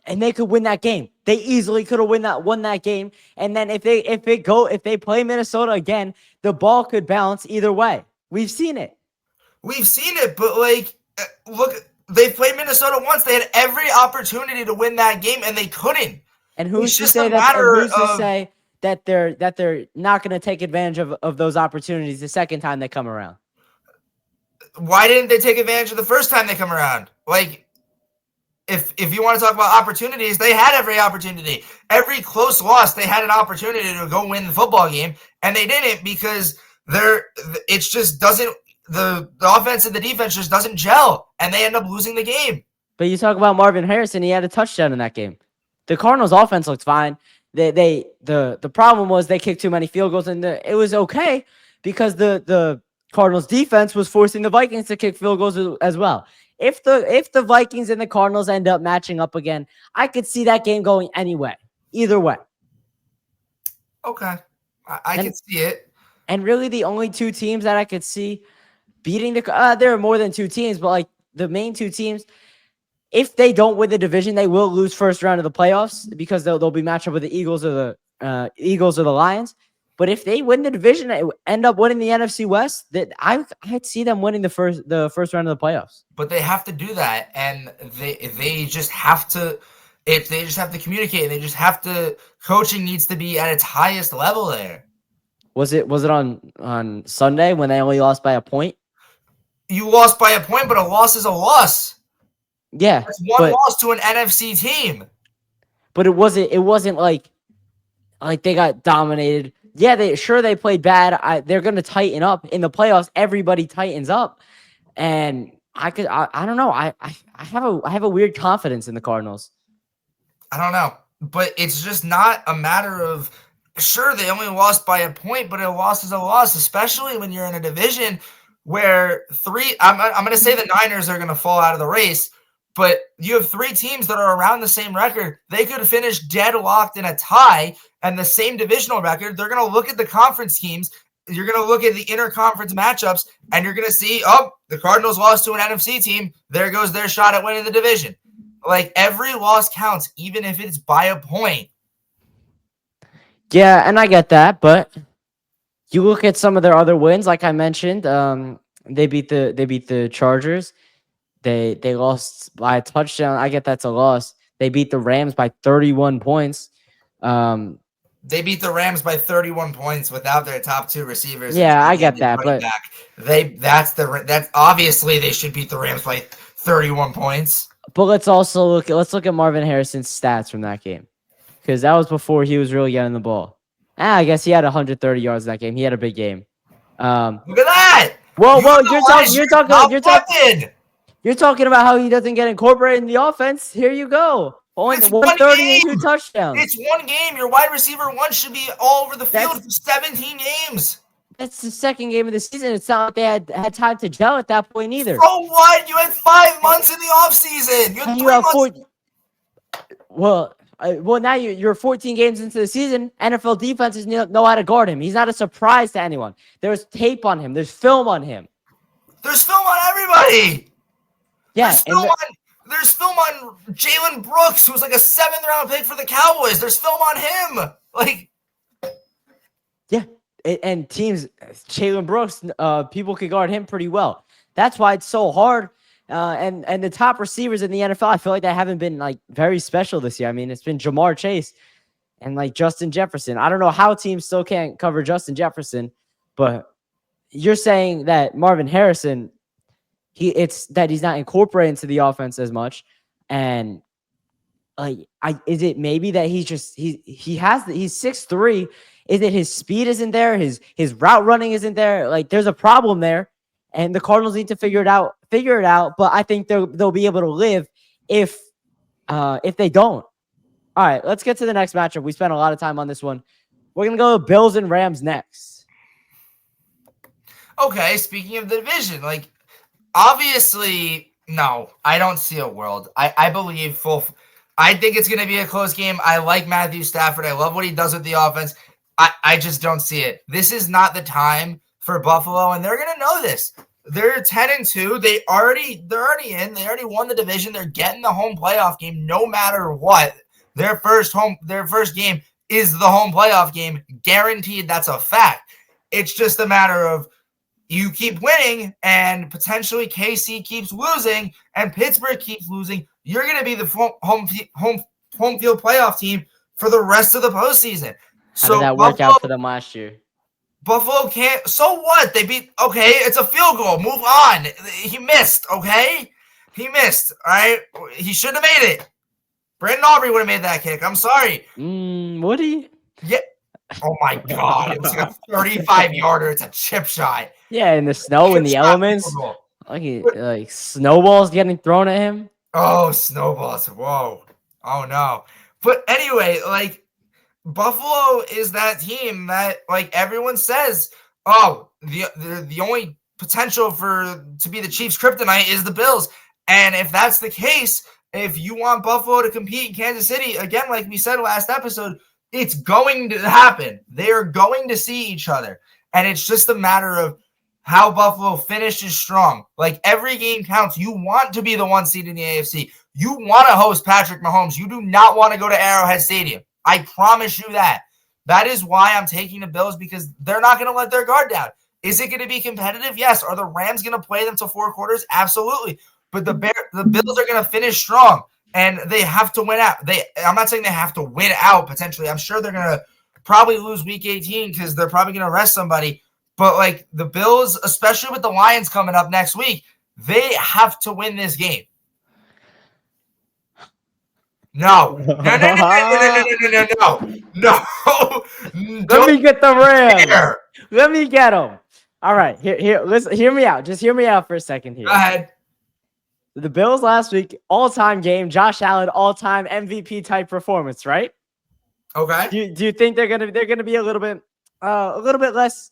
And they could win that game. They easily could have won that game. And then if they play Minnesota again, the ball could bounce either way. We've seen it. But like, look, they played Minnesota once. They had every opportunity to win that game, and they couldn't. And who's to say that they're not going to take advantage of those opportunities the second time they come around? Why didn't they take advantage of the first time they come around? Like, if you want to talk about opportunities, they had every opportunity. Every close loss, they had an opportunity to go win the football game, and they didn't because it just doesn't. The offense and the defense just doesn't gel, and they end up losing the game. But you talk about Marvin Harrison, he had a touchdown in that game. The Cardinals' offense looked fine. The problem was they kicked too many field goals, and it was okay because the Cardinals' defense was forcing the Vikings to kick field goals as well. if the Vikings and the Cardinals end up matching up again, I could see that game going anyway, either way. Okay, I And can see it. and really the only two teams that I could see beating there are more than two teams, but like the main two teams, if they don't win the division, they will lose first round of the playoffs because they'll be matched up with the Eagles or the Lions. But if they win the division, end up winning the NFC West, that I'd see them winning the first round of the playoffs. But they have to do that, and they just have to. If they just have to communicate, they just have to. Coaching needs to be at its highest level there. Was it on Sunday when they only lost by a point? You lost by a point, but a loss is a loss. Yeah, It's one loss to an NFC team. but it wasn't like they got dominated. Yeah, they played bad. They're gonna tighten up in the playoffs. Everybody tightens up, and I don't know. I have a weird confidence in the Cardinals. I don't know, but it's just not a matter of. Sure, they only lost by a point, but a loss is a loss, especially when you're in a division where I'm going to say the Niners are going to fall out of the race, but you have three teams that are around the same record. They could finish deadlocked in a tie and the same divisional record. They're going to look at the conference teams. You're going to look at the interconference matchups, and you're going to see, the Cardinals lost to an NFC team. There goes their shot at winning the division. Like, every loss counts, even if it's by a point. Yeah, and I get that, but you look at some of their other wins, like I mentioned. They beat the Chargers. They lost by a touchdown. I get that's a loss. They beat the Rams by 31 points. They beat the Rams by 31 points without their top two receivers. Yeah, I get that, but that's obviously they should beat the Rams by 31 points. But let's look at Marvin Harrison's stats from that game, because that was before he was really getting the ball. I guess he had 130 yards in that game. He had a big game. Look at that! Whoa, you're talking about how he doesn't get incorporated in the offense. Here you go. Only 130 and 2 touchdowns. It's one game. Your wide receiver one should be all over the field for 17 games. That's the second game of the season. It's not like they had time to gel at that point either. So what? You had 5 months in the offseason. You had 3 months. Well, now you're 14 games into the season. NFL defenses know how to guard him. He's not a surprise to anyone. There's tape on him. There's film on him. There's film on everybody. Yeah. There's film on Jalen Brooks, who was like a 7th-round pick for the Cowboys. There's film on him. Yeah. And teams, Jalen Brooks, people could guard him pretty well. That's why it's so hard. And the top receivers in the NFL, I feel like they haven't been like very special this year. I mean, it's been Jamar Chase and like Justin Jefferson. I don't know how teams still can't cover Justin Jefferson, but you're saying that Marvin Harrison, he's not incorporated into the offense as much. And is it maybe that he's 6'3"? Is it his speed isn't there? His route running isn't there? Like, there's a problem there. And the Cardinals need to figure it out. But I think they'll be able to live if they don't. All right, let's get to the next matchup. We spent a lot of time on this one. We're gonna go Bills and Rams next. Okay, speaking of the division, obviously, no, I don't see a world. I believe I think it's gonna be a close game. I like Matthew Stafford. I love what he does with the offense. I just don't see it. This is not the time for Buffalo, and they're gonna know this. They're 10-2. They're already in. They already won the division. They're getting the home playoff game no matter what. Their first game is the home playoff game. Guaranteed, that's a fact. It's just a matter of you keep winning and potentially KC keeps losing and Pittsburgh keeps losing. You're going to be the home field playoff team for the rest of the postseason. How did that work out for them last year? Buffalo can't. So what? They beat. Okay, it's a field goal. Move on. He missed. Okay, he missed. All right, he shouldn't have made it. Brandon Aubrey would have made that kick. I'm sorry. Would he? Yeah. Oh my God! It was like a 35-yarder. It's a chip shot. Yeah, in the snow, in the elements, like snowballs getting thrown at him. Oh, snowballs! Whoa! Oh no! But anyway, Buffalo is that team that everyone says, the only potential to be the Chiefs' kryptonite is the Bills. And if that's the case, if you want Buffalo to compete in Kansas City, again, like we said last episode, it's going to happen. They are going to see each other. And it's just a matter of how Buffalo finishes strong. Like, every game counts. You want to be the 1 seed in the AFC. You want to host Patrick Mahomes. You do not want to go to Arrowhead Stadium. I promise you that. That is why I'm taking the Bills, because they're not going to let their guard down. Is it going to be competitive? Yes. Are the Rams going to play them to 4 quarters? Absolutely. But the Bills are going to finish strong, and they have to win out. I'm not saying they have to win out potentially. I'm sure they're going to probably lose week 18 because they're probably going to rest somebody. But, like, the Bills, especially with the Lions coming up next week, they have to win this game. No. Let me get the Rams. Let me get them. All right, here. Listen, hear me out. Just hear me out for a second here. Go ahead. The Bills last week, all-time game. Josh Allen, all-time MVP type performance, right? Okay. Do you think they're gonna be a little bit less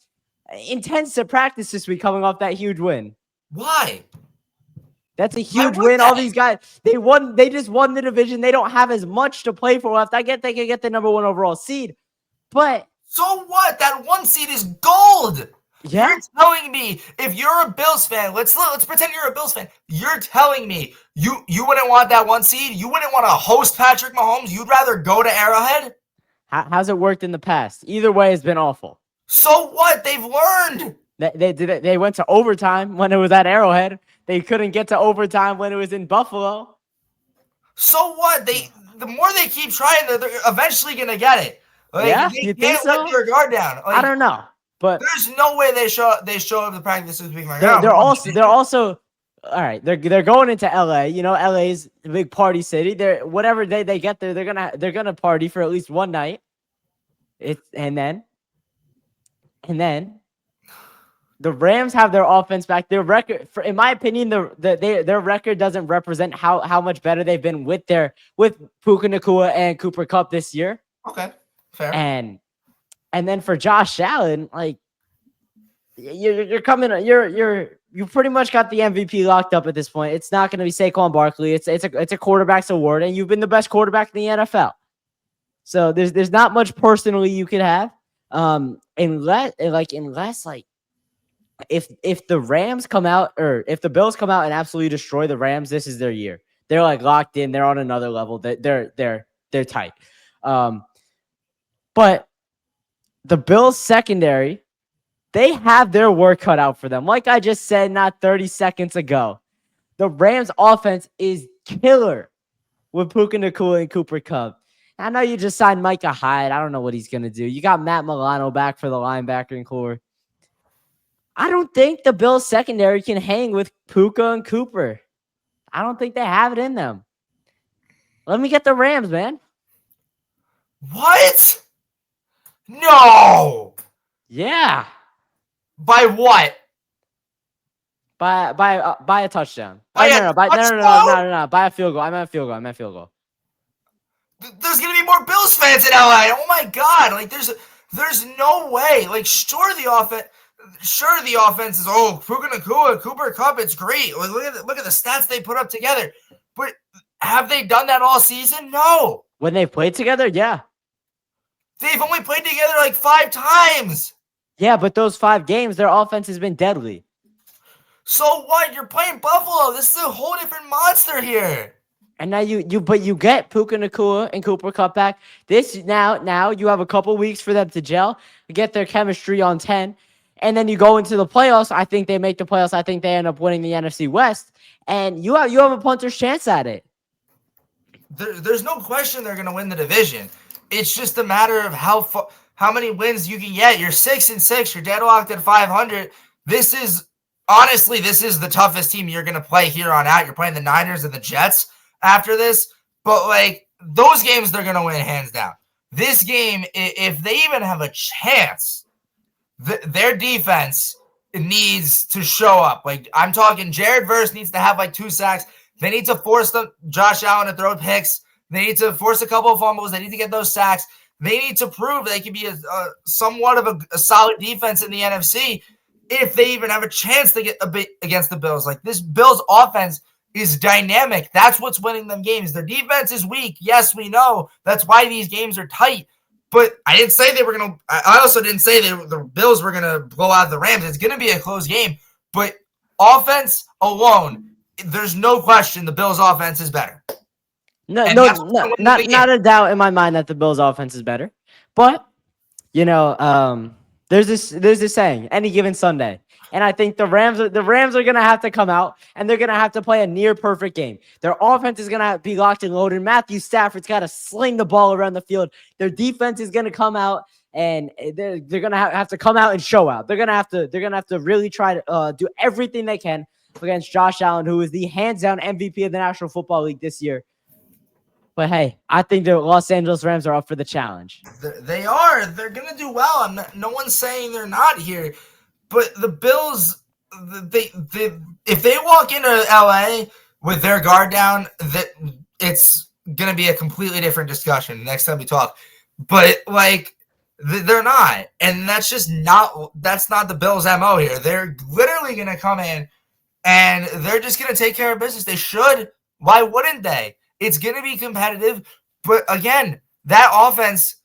intense to practice this week, coming off that huge win? Why? That's a huge win. All these guys, they just won the division. They don't have as much to play for left. I get they can get the number 1 overall seed, but so what? That 1 seed is gold. Yeah. You're telling me, if you're a Bills fan, let's pretend you're a Bills fan. You're telling me you wouldn't want that 1 seed? You wouldn't want to host Patrick Mahomes? You'd rather go to Arrowhead? How's it worked in the past? Either way has been awful. So what? They've learned. They went to overtime when it was at Arrowhead. They couldn't get to overtime when it was in Buffalo. So what? The more they keep trying, they're eventually gonna get it. Like, yeah, they you can't think so? let their guard down. Like, I don't know, but there's no way they show up to practice this week. Like, they're also all right. They're going into LA. You know, LA's a big party city. They're whatever they get there, they're gonna party for at least one night. And then the Rams have their offense back. Their record, in my opinion, their record doesn't represent how much better they've been with Puka Nacua and Cooper Kupp this year. Okay, fair. And then for Josh Allen, like you pretty much got the MVP locked up at this point. It's not going to be Saquon Barkley. It's a quarterback's award, and you've been the best quarterback in the NFL. So there's not much personally you could have, unless if the Rams come out, or if the Bills come out and absolutely destroy the Rams, this is their year. They're like locked in. They're on another level. They're tight. But the Bills secondary, they have their work cut out for them. Like I just said not 30 seconds ago, the Rams offense is killer with Puka Nacua and Cooper Kupp. I know you just signed Micah Hyde. I don't know what he's going to do. You got Matt Milano back for the linebacker core. I don't think the Bills secondary can hang with Puka and Cooper. I don't think they have it in them. Let me get the Rams, man. What? No. Yeah. By what? By a touchdown. By no. By a field goal. I meant field goal. There's gonna be more Bills fans in LA. Oh my god! Like there's no way. Like sure the offense is Puka Nacua, Cooper Kupp. It's great. Like, look at the stats they put up together. But have they done that all season? No. When they played together, yeah. They've only played together like 5 times. Yeah, but those 5 games, their offense has been deadly. So what? You're playing Buffalo. This is a whole different monster here. And now you get Puka Nacua and Cooper Kupp back. Now you have a couple weeks for them to gel, get their chemistry on 10, and then you go into the playoffs. I think they make the playoffs. I think they end up winning the NFC West, and you have a punter's chance at it. There's no question they're going to win the division. It's just a matter of how many wins you can get. You're 6-6. You're deadlocked at 500. This is the toughest team you're going to play here on out. You're playing the Niners and the Jets after this, but like those games, they're going to win hands down. This game, if they even have a chance, their defense needs to show up. Like I'm talking, Jared Verse needs to have like 2 sacks. They need to force Josh Allen to throw picks. They need to force a couple of fumbles. They need to get those sacks. They need to prove they can be somewhat of a solid defense in the NFC if they even have a chance to get a bit against the Bills. Like this Bills offense is dynamic. That's what's winning them games. Their defense is weak. Yes, we know. That's why these games are tight. But I didn't say they were going to – I also didn't say the Bills were going to blow out the Rams. It's going to be a close game. But offense alone, there's no question the Bills' offense is better. Not a doubt in my mind that the Bills' offense is better. But, there's this saying, any given Sunday. And I think the Rams are going to have to come out, and they're going to have to play a near perfect game. Their offense is going to be locked and loaded. Matthew Stafford's got to sling the ball around the field. Their defense is going to come out, and they're going to have to come out and show out. They're going to have to really try to do everything they can against Josh Allen, who is the hands down MVP of the National Football League this year. But hey, I think the Los Angeles Rams are up for the challenge. They are. They're going to do well. No one's saying they're not here. But the Bills, if they walk into LA with their guard down, it's going to be a completely different discussion next time we talk. But they're not, and that's not the Bills' MO here. They're literally going to come in and they're just going to take care of business. They should. Why wouldn't they? It's going to be competitive. But again, that offense,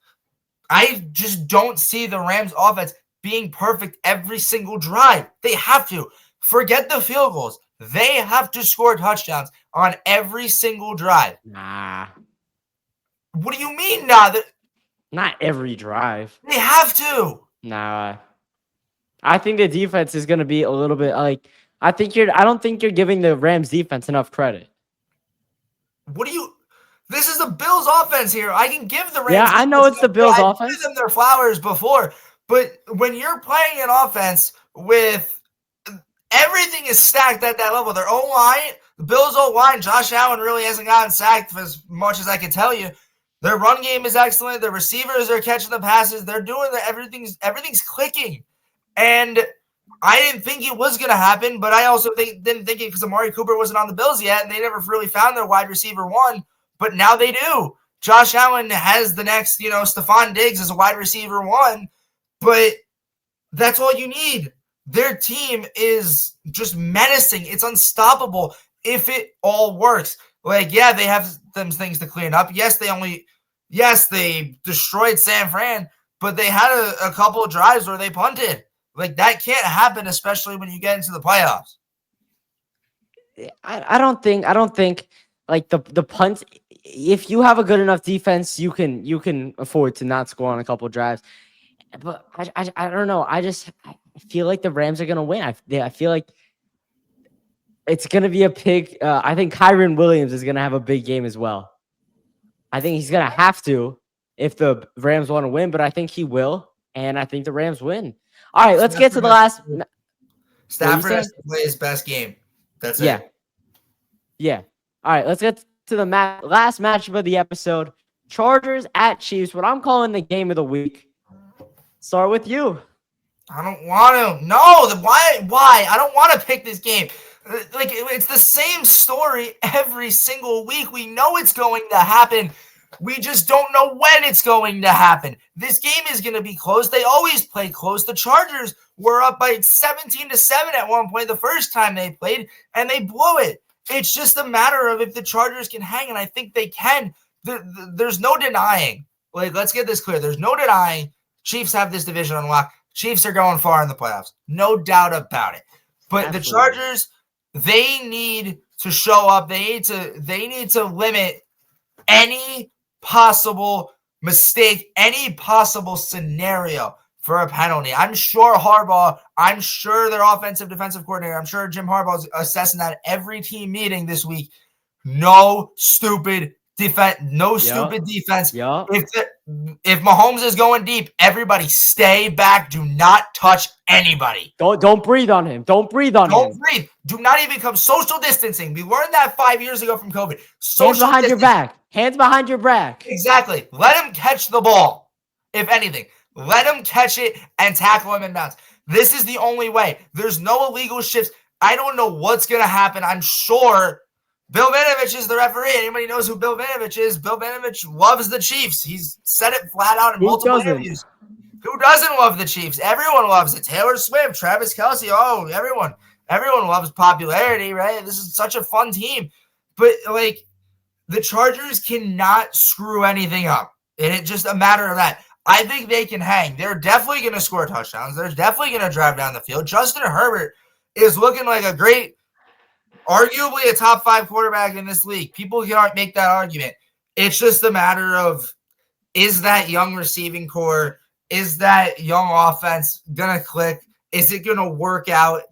I just don't see the Rams' offense being perfect every single drive. They have to. Forget the field goals. They have to score touchdowns on every single drive. Nah. What do you mean, nah? Not every drive. They have to. Nah. I think the defense is going to be a little bit I don't think you're giving the Rams defense enough credit. This is the Bills offense here. I can give the Rams. Yeah, I know it's the Bills offense. I've given them their flowers before. But when you're playing an offense with everything is stacked at that level, their O-line, the Bills' O-line, Josh Allen really hasn't gotten sacked for as much as I can tell you. Their run game is excellent. Their receivers are catching the passes. They're doing everything's clicking. And I didn't think it was going to happen, but I also didn't think it because Amari Cooper wasn't on the Bills yet, and they never really found their wide receiver one. But now they do. Josh Allen has the next, Stephon Diggs as a wide receiver one. But that's all you need. Their team is just menacing. It's unstoppable if it all works. They have them things to clean up. Yes, they destroyed San Fran, but they had a couple of drives where they punted. That can't happen, especially when you get into the playoffs. I don't think the punt. If you have a good enough defense, you can afford to not score on a couple of drives. But I don't know. I feel like the Rams are going to win. I feel like it's going to be a big I think Kyren Williams is going to have a big game as well. I think he's going to have to if the Rams want to win, but I think he will, and I think the Rams win. All right, let's get to the last. Stafford has to play his best game. That's it. Yeah. All right, let's get to the last matchup of the episode. Chargers at Chiefs, what I'm calling the game of the week. Start with you. I don't want to. No, why? I don't want to pick this game. It's the same story every single week. We know it's going to happen. We just don't know when it's going to happen. This game is going to be close. They always play close. The Chargers were up by 17-7 at one point the first time they played, and they blew it. It's just a matter of if the Chargers can hang, and I think they can. There's no denying. Let's get this clear. There's no denying Chiefs have this division on lock. Chiefs are going far in the playoffs. No doubt about it. But the Chargers, they need to show up. They need to limit any possible mistake, any possible scenario for a penalty. I'm sure Harbaugh, I'm sure their offensive defensive coordinator, I'm sure Jim Harbaugh is assessing that every team meeting this week. No stupid defense. No stupid defense. Yep. If Mahomes is going deep, everybody stay back. Do not touch anybody. Don't breathe on him. Don't breathe on him. Don't breathe. Do not even come social distancing. We learned that 5 years ago from COVID. Hands behind your back. Hands behind your back. Exactly. Let him catch the ball. If anything, let him catch it and tackle him in bounds. This is the only way. There's no illegal shifts. I don't know what's going to happen. I'm sure Bill Vinovich is the referee. Anybody knows who Bill Vinovich is? Bill Vinovich loves the Chiefs. He's said it flat out in multiple interviews. Who doesn't love the Chiefs? Everyone loves it. Taylor Swift, Travis Kelce, everyone. Everyone loves popularity, right? This is such a fun team. But, like, the Chargers cannot screw anything up. And it's just a matter of that. I think they can hang. They're definitely going to score touchdowns. They're definitely going to drive down the field. Justin Herbert is looking like a great, arguably a top 5 quarterback in this league. People can't make that argument. It's just a matter of, is that young receiving core, is that young offense going to click? Is it going to work out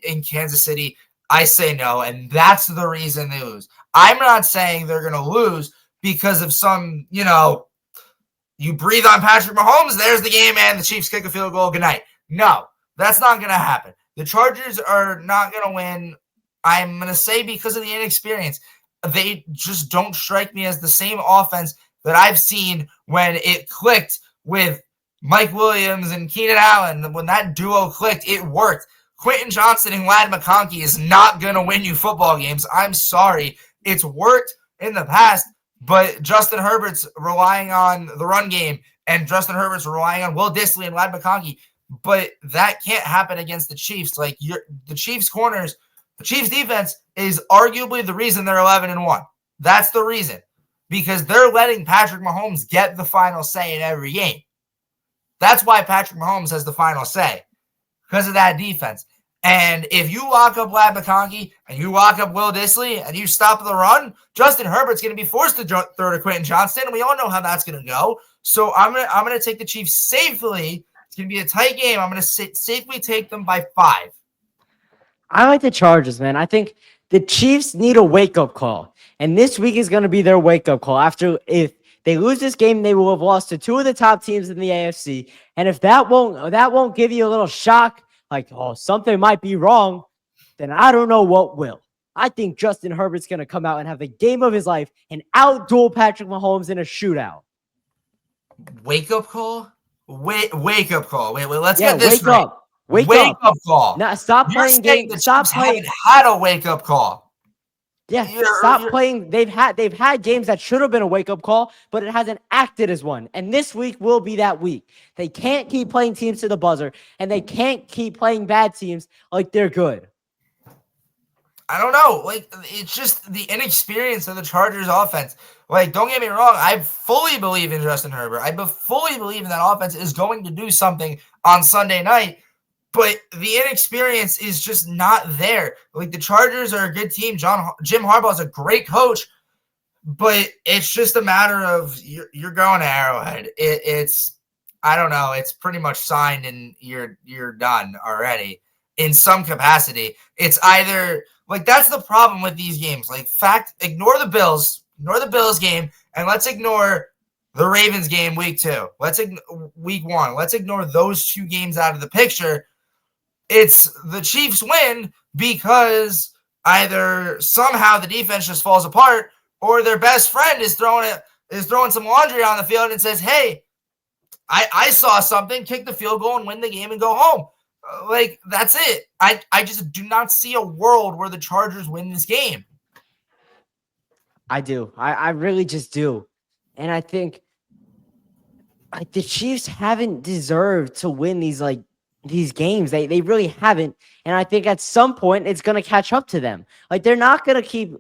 in Kansas City? I say no, and that's the reason they lose. I'm not saying they're going to lose because of some, you breathe on Patrick Mahomes, there's the game, and the Chiefs kick a field goal, good night. No, that's not going to happen. The Chargers are not going to win, I'm going to say, because of the inexperience. They just don't strike me as the same offense that I've seen when it clicked with Mike Williams and Keenan Allen. When that duo clicked, it worked. Quentin Johnson and Ladd McConkey is not going to win you football games. I'm sorry. It's worked in the past, but Justin Herbert's relying on the run game, and Justin Herbert's relying on Will Dissly and Ladd McConkey. But that can't happen against the Chiefs. Like, the Chiefs corners, the Chiefs defense is arguably the reason they're 11-1. That's the reason. Because they're letting Patrick Mahomes get the final say in every game. That's why Patrick Mahomes has the final say, because of that defense. And if you lock up Ladd McConkey and you lock up Will Dissly and you stop the run, Justin Herbert's going to be forced to throw to Quentin Johnston, and we all know how that's going to go. So I'm gonna take the Chiefs safely. It's going to be a tight game. I'm going to safely take them by 5. I like the Chargers, man. I think the Chiefs need a wake-up call. And this week is going to be their wake-up call. If they lose this game, they will have lost to 2 of the top teams in the AFC. And if that won't give you a little shock, like, oh, something might be wrong, then I don't know what will. I think Justin Herbert's going to come out and have the game of his life and outduel Patrick Mahomes in a shootout. Wake-up call? Wake-up call. Wait, let's get this right. Wake up call. Now, stop playing games. Stop playing. Haven't had a wake-up call. Yeah, stop playing. They've had games that should have been a wake-up call, but it hasn't acted as one. And this week will be that week. They can't keep playing teams to the buzzer, and they can't keep playing bad teams like they're good. I don't know. Like, it's just the inexperience of the Chargers offense. Like, don't get me wrong. I fully believe in Justin Herbert. I fully believe that offense is going to do something on Sunday night. But the inexperience is just not there. Like, the Chargers are a good team. Jim Harbaugh is a great coach, but it's just a matter of you're going to Arrowhead. It's I don't know. It's pretty much signed and you're done already in some capacity. It's either like that's the problem with these games. Like, ignore the Bills game, and let's ignore the Ravens game week 2. Week 1. Let's ignore those 2 games out of the picture. It's the Chiefs win because either somehow the defense just falls apart, or their best friend is throwing some laundry on the field and says, "Hey, I saw something. Kick the field goal and win the game and go home." Like, that's it. I just do not see a world where the Chargers win this game. I do. I really just do, and I think like the Chiefs haven't deserved to win these games. They really haven't. And I think at some point it's going to catch up to them. Like, they're not going to keep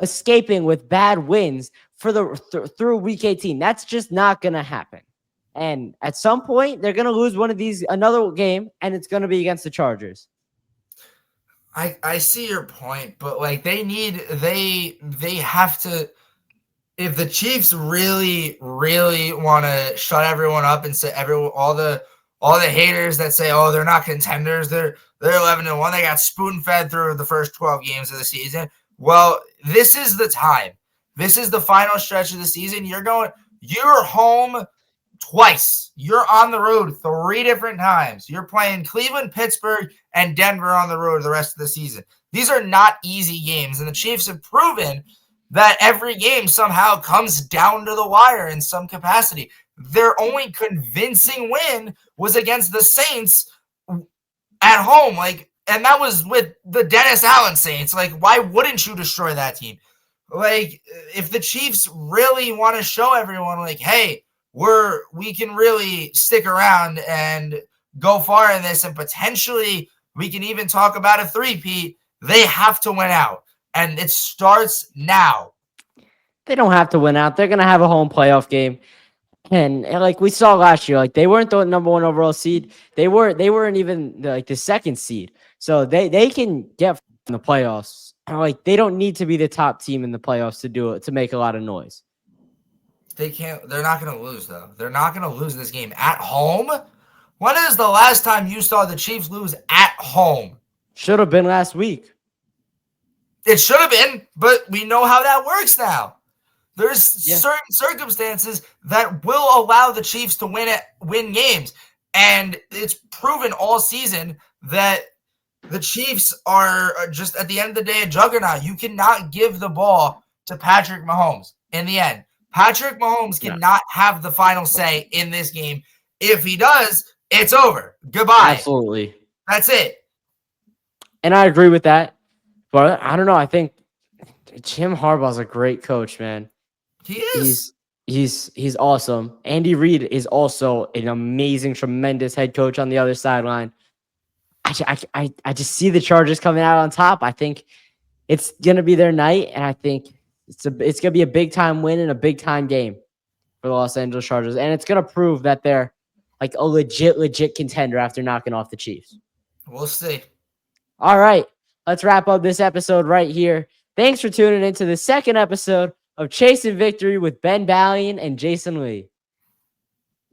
escaping with bad wins for through week 18. That's just not going to happen. And at some point they're going to lose another game, and it's going to be against the Chargers. I see your point, but like they have to, if the Chiefs really, really want to shut everyone up and say all the haters that say, oh, they're not contenders, they're 11-1, they got spoon-fed through the first 12 games of the season. Well, this is the time. This is the final stretch of the season. You're home twice. You're on the road 3 different times. You're playing Cleveland, Pittsburgh, and Denver on the road the rest of the season. These are not easy games, and the Chiefs have proven that every game somehow comes down to the wire in some capacity. Their only convincing win was against the Saints at home, and that was with the Dennis Allen Saints. Like, why wouldn't you destroy that team? Like, if the Chiefs really want to show everyone, like, hey, we can really stick around and go far in this and potentially We can even talk about a three-peat. They have to win out. And it starts now. They don't have to win out. They're gonna have a home playoff game. And like we saw last year, like they weren't the number one overall seed. They weren't even like the second seed. So they can get in the playoffs. Like they don't need to be the top team in the playoffs to do it to make a lot of noise. They can't. They're not going to lose though. They're not going to lose this game at home. When is the last time you saw the Chiefs lose at home? Should have been last week. It should have been, but we know how that works now. There's Yeah. certain circumstances that will allow the Chiefs to win games, and it's proven all season that the Chiefs are just at the end of the day a juggernaut. You cannot give the ball to Patrick Mahomes in the end. Patrick Mahomes cannot have the final say in this game. If he does, it's over. Goodbye. Absolutely. That's it. And I agree with that. But I don't know. I think Jim Harbaugh's a great coach, man. He is. He's awesome. Andy Reid is also an amazing, tremendous head coach on the other sideline. I just see the Chargers coming out on top. I think it's gonna be their night, and I think it's gonna be a big time win and a big time game for the Los Angeles Chargers, and it's gonna prove that they're like a legit contender after knocking off the Chiefs. We'll see. All right, let's wrap up this episode right here. Thanks for tuning into the second episode of Chasing Victory with Ben Ballion and Jason Lee.